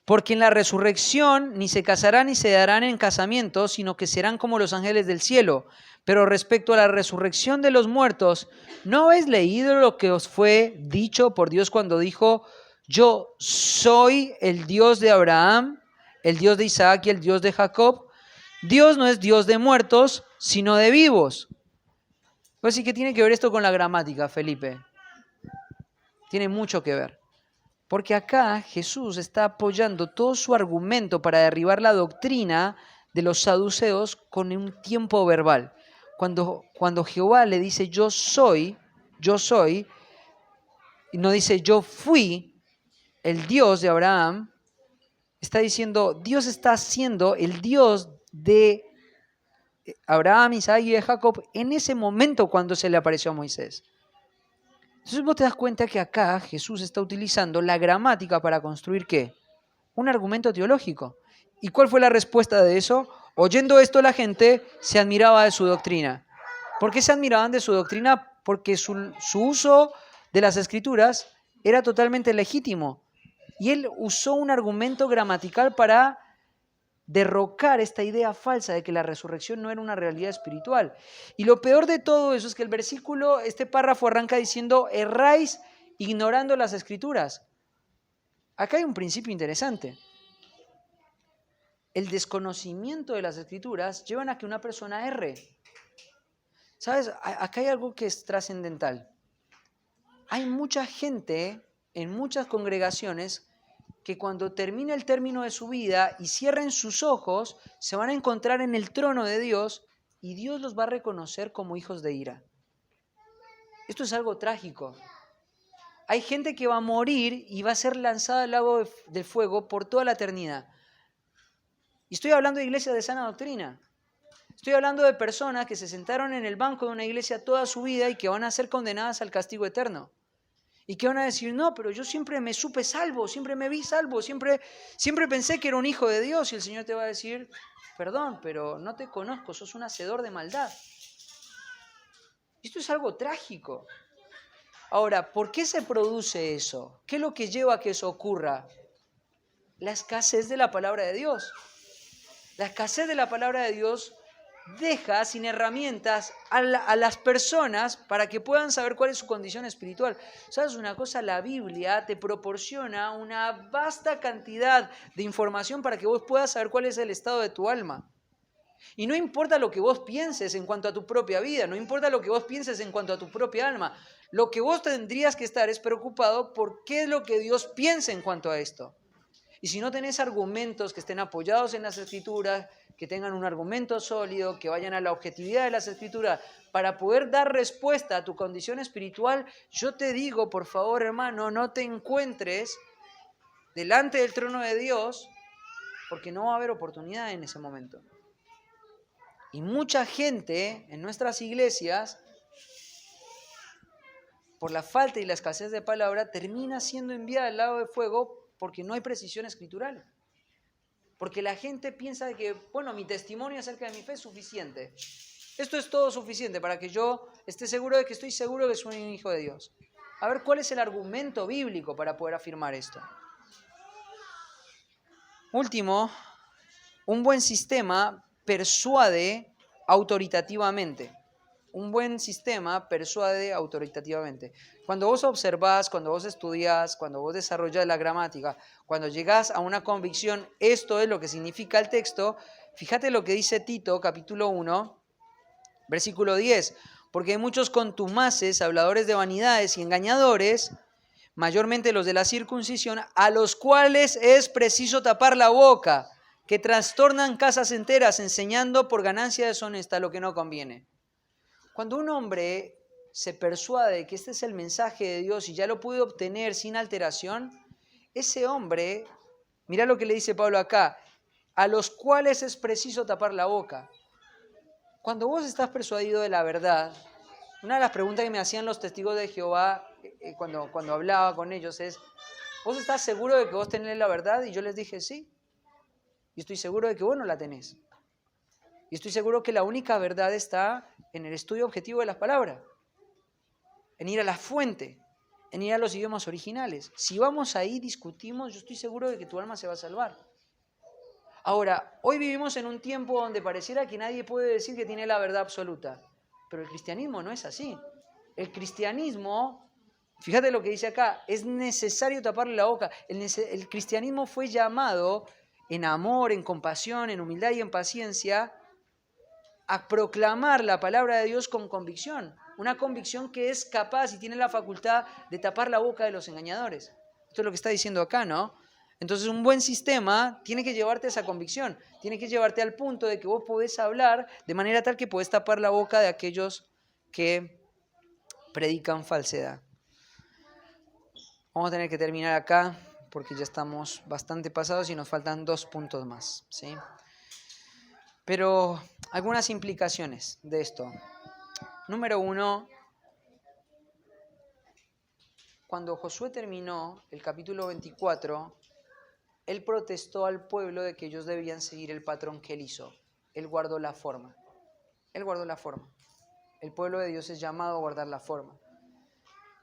porque en la resurrección ni se casarán ni se darán en casamiento, sino que serán como los ángeles del cielo. Pero respecto a la resurrección de los muertos, ¿no habéis leído lo que os fue dicho por Dios cuando dijo, yo soy el Dios de Abraham, el Dios de Isaac y el Dios de Jacob? Dios no es Dios de muertos, sino de vivos. Pues sí, ¿qué tiene que ver esto con la gramática, Felipe? Tiene mucho que ver. Porque acá Jesús está apoyando todo su argumento para derribar la doctrina de los saduceos con un tiempo verbal. Cuando Jehová le dice yo soy, y no dice yo fui el Dios de Abraham, está diciendo Dios está siendo el Dios de Abraham, Isaac y de Jacob en ese momento cuando se le apareció a Moisés. Entonces vos te das cuenta que acá Jesús está utilizando la gramática para construir ¿qué? Un argumento teológico. ¿Y cuál fue la respuesta de eso? Oyendo esto la gente se admiraba de su doctrina. ¿Por qué se admiraban de su doctrina? Porque su uso de las escrituras era totalmente legítimo. Y él usó un argumento gramatical para derrocar esta idea falsa de que la resurrección no era una realidad espiritual. Y lo peor de todo eso es que este párrafo arranca diciendo, erráis ignorando las escrituras. Acá hay un principio interesante. El desconocimiento de las escrituras lleva a que una persona erre. ¿Sabes? Acá hay algo que es trascendental. Hay mucha gente en muchas congregaciones que cuando termine el término de su vida y cierren sus ojos, se van a encontrar en el trono de Dios y Dios los va a reconocer como hijos de ira. Esto es algo trágico. Hay gente que va a morir y va a ser lanzada al lago del fuego por toda la eternidad. Y estoy hablando de iglesias de sana doctrina. Estoy hablando de personas que se sentaron en el banco de una iglesia toda su vida y que van a ser condenadas al castigo eterno. Y que van a decir, no, pero yo siempre me supe salvo, siempre me vi salvo, siempre pensé que era un hijo de Dios. Y el Señor te va a decir, perdón, pero no te conozco, sos un hacedor de maldad. Esto es algo trágico. Ahora, ¿por qué se produce eso? ¿Qué es lo que lleva a que eso ocurra? La escasez de la palabra de Dios. La escasez de la palabra de Dios deja sin herramientas a las personas para que puedan saber cuál es su condición espiritual. ¿Sabes una cosa? La Biblia te proporciona una vasta cantidad de información para que vos puedas saber cuál es el estado de tu alma. Y no importa lo que vos pienses en cuanto a tu propia vida, no importa lo que vos pienses en cuanto a tu propia alma, lo que vos tendrías que estar es preocupado por qué es lo que Dios piensa en cuanto a esto. Y si no tenés argumentos que estén apoyados en las Escrituras, que tengan un argumento sólido, que vayan a la objetividad de las Escrituras, para poder dar respuesta a tu condición espiritual, yo te digo, por favor, hermano, no te encuentres delante del trono de Dios, porque no va a haber oportunidad en ese momento. Y mucha gente en nuestras iglesias, por la falta y la escasez de palabra, termina siendo enviada al lago de fuego porque no hay precisión escritural. Porque la gente piensa que, bueno, mi testimonio acerca de mi fe es suficiente. Esto es todo suficiente para que yo esté seguro de que estoy seguro de que soy un hijo de Dios. A ver, ¿cuál es el argumento bíblico para poder afirmar esto? Último, un buen sistema persuade autoritativamente. Un buen sistema persuade autoritativamente. Cuando vos observás, cuando vos estudiás, cuando vos desarrollás la gramática, cuando llegás a una convicción, esto es lo que significa el texto, fíjate lo que dice Tito, capítulo 1, versículo 10. Porque hay muchos contumaces, habladores de vanidades y engañadores, mayormente los de la circuncisión, a los cuales es preciso tapar la boca, que trastornan casas enteras enseñando por ganancia deshonesta lo que no conviene. Cuando un hombre se persuade que este es el mensaje de Dios y ya lo puede obtener sin alteración, ese hombre, mira lo que le dice Pablo acá, a los cuales es preciso tapar la boca. Cuando vos estás persuadido de la verdad, una de las preguntas que me hacían los testigos de Jehová cuando hablaba con ellos es, ¿vos estás seguro de que vos tenés la verdad? Y yo les dije, sí. Y estoy seguro de que vos no la tenés. Y estoy seguro que la única verdad está en el estudio objetivo de las palabras, en ir a la fuente, en ir a los idiomas originales. Si vamos ahí, discutimos, yo estoy seguro de que tu alma se va a salvar. Ahora, hoy vivimos en un tiempo donde pareciera que nadie puede decir que tiene la verdad absoluta, pero el cristianismo no es así. El cristianismo, fíjate lo que dice acá, es necesario taparle la boca. El cristianismo fue llamado en amor, en compasión, en humildad y en paciencia a proclamar la palabra de Dios con convicción. Una convicción que es capaz y tiene la facultad de tapar la boca de los engañadores. Esto es lo que está diciendo acá, ¿no? Entonces un buen sistema tiene que llevarte a esa convicción, tiene que llevarte al punto de que vos podés hablar de manera tal que podés tapar la boca de aquellos que predican falsedad. Vamos a tener que terminar acá porque ya estamos bastante pasados y nos faltan 2 puntos más, ¿sí? Pero algunas implicaciones de esto. Número 1, cuando Josué terminó el capítulo 24, él protestó al pueblo de que ellos debían seguir el patrón que él hizo. Él guardó la forma. Él guardó la forma. El pueblo de Dios es llamado a guardar la forma.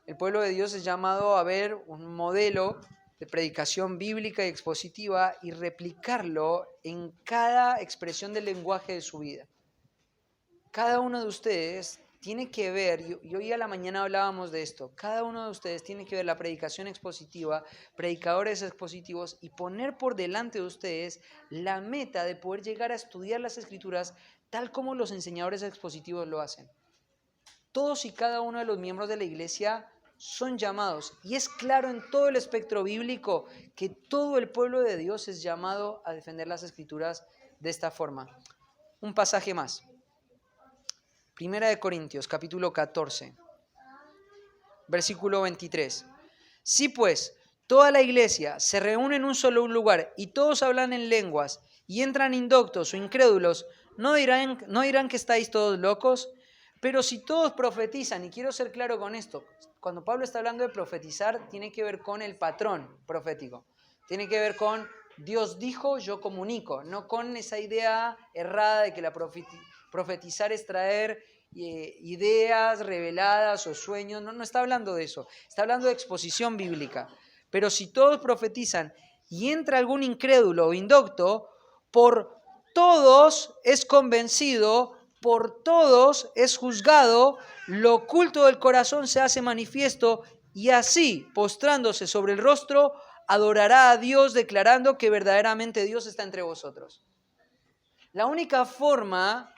El pueblo de Dios es llamado a ver un modelo de predicación bíblica y expositiva y replicarlo en cada expresión del lenguaje de su vida. Cada uno de ustedes tiene que ver, y hoy a la mañana hablábamos de esto, cada uno de ustedes tiene que ver la predicación expositiva, predicadores expositivos y poner por delante de ustedes la meta de poder llegar a estudiar las Escrituras tal como los enseñadores expositivos lo hacen. Todos y cada uno de los miembros de la iglesia son llamados, y es claro en todo el espectro bíblico que todo el pueblo de Dios es llamado a defender las Escrituras de esta forma. Un pasaje más. Primera de Corintios, capítulo 14, versículo 23. Si pues toda la iglesia se reúne en un solo lugar y todos hablan en lenguas y entran indoctos o incrédulos, ¿no dirán que estáis todos locos? Pero si todos profetizan, y quiero ser claro con esto, cuando Pablo está hablando de profetizar, tiene que ver con el patrón profético. Tiene que ver con Dios dijo, yo comunico, no con esa idea errada de que profetizar es traer ideas reveladas o sueños. No está hablando de eso, está hablando de exposición bíblica. Pero si todos profetizan y entra algún incrédulo o indocto, por todos es convencido, por todos es juzgado, lo oculto del corazón se hace manifiesto, y así, postrándose sobre el rostro, adorará a Dios, declarando que verdaderamente Dios está entre vosotros. La única forma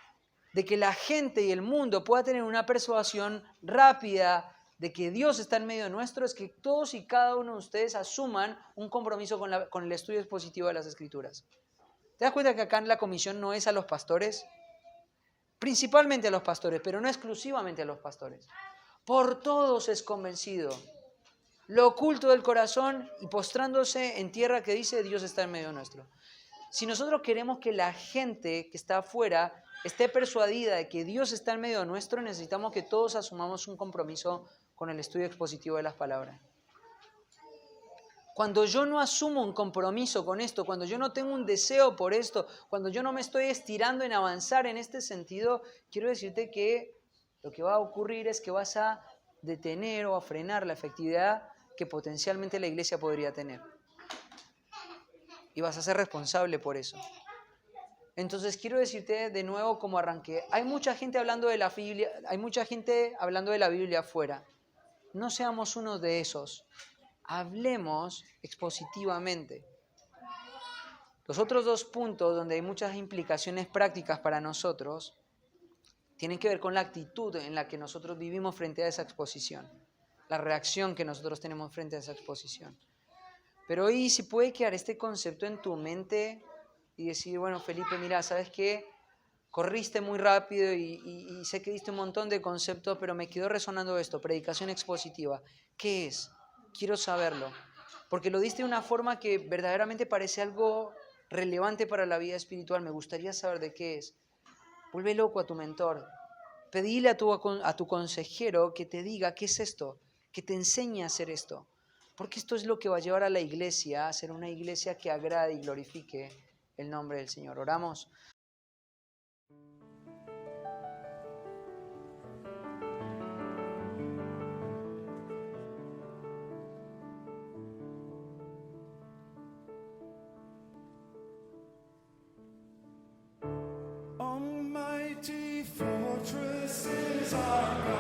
de que la gente y el mundo pueda tener una persuasión rápida de que Dios está en medio nuestro es que todos y cada uno de ustedes asuman un compromiso con el estudio expositivo de las Escrituras. ¿Te das cuenta que acá en la comisión no es a los pastores? Principalmente a los pastores, pero no exclusivamente a los pastores. Por todos es convencido. Lo oculto del corazón y postrándose en tierra que dice Dios está en medio nuestro. Si nosotros queremos que la gente que está afuera esté persuadida de que Dios está en medio nuestro, necesitamos que todos asumamos un compromiso con el estudio expositivo de las palabras. Cuando yo no asumo un compromiso con esto, cuando yo no tengo un deseo por esto, cuando yo no me estoy estirando en avanzar en este sentido, quiero decirte que lo que va a ocurrir es que vas a detener o a frenar la efectividad que potencialmente la iglesia podría tener. Y vas a ser responsable por eso. Entonces quiero decirte de nuevo como arranqué, hay mucha gente hablando de la Biblia, hay mucha gente hablando de la Biblia afuera. No seamos uno de esos. Hablemos expositivamente. Los otros dos puntos donde hay muchas implicaciones prácticas para nosotros tienen que ver con la actitud en la que nosotros vivimos frente a esa exposición, la reacción que nosotros tenemos frente a esa exposición. Pero hoy si puede quedar este concepto en tu mente y decir, bueno, Felipe, mira, ¿sabes qué? Corriste muy rápido y sé que diste un montón de conceptos, pero me quedó resonando esto, predicación expositiva. ¿Qué es? Quiero saberlo. Porque lo diste de una forma que verdaderamente parece algo relevante para la vida espiritual. Me gustaría saber de qué es. Vuelve loco a tu mentor. Pedile a tu consejero que te diga qué es esto, que te enseñe a hacer esto. Porque esto es lo que va a llevar a la iglesia a ser una iglesia que agrade y glorifique el nombre del Señor. Oramos. Almighty fortress is our God.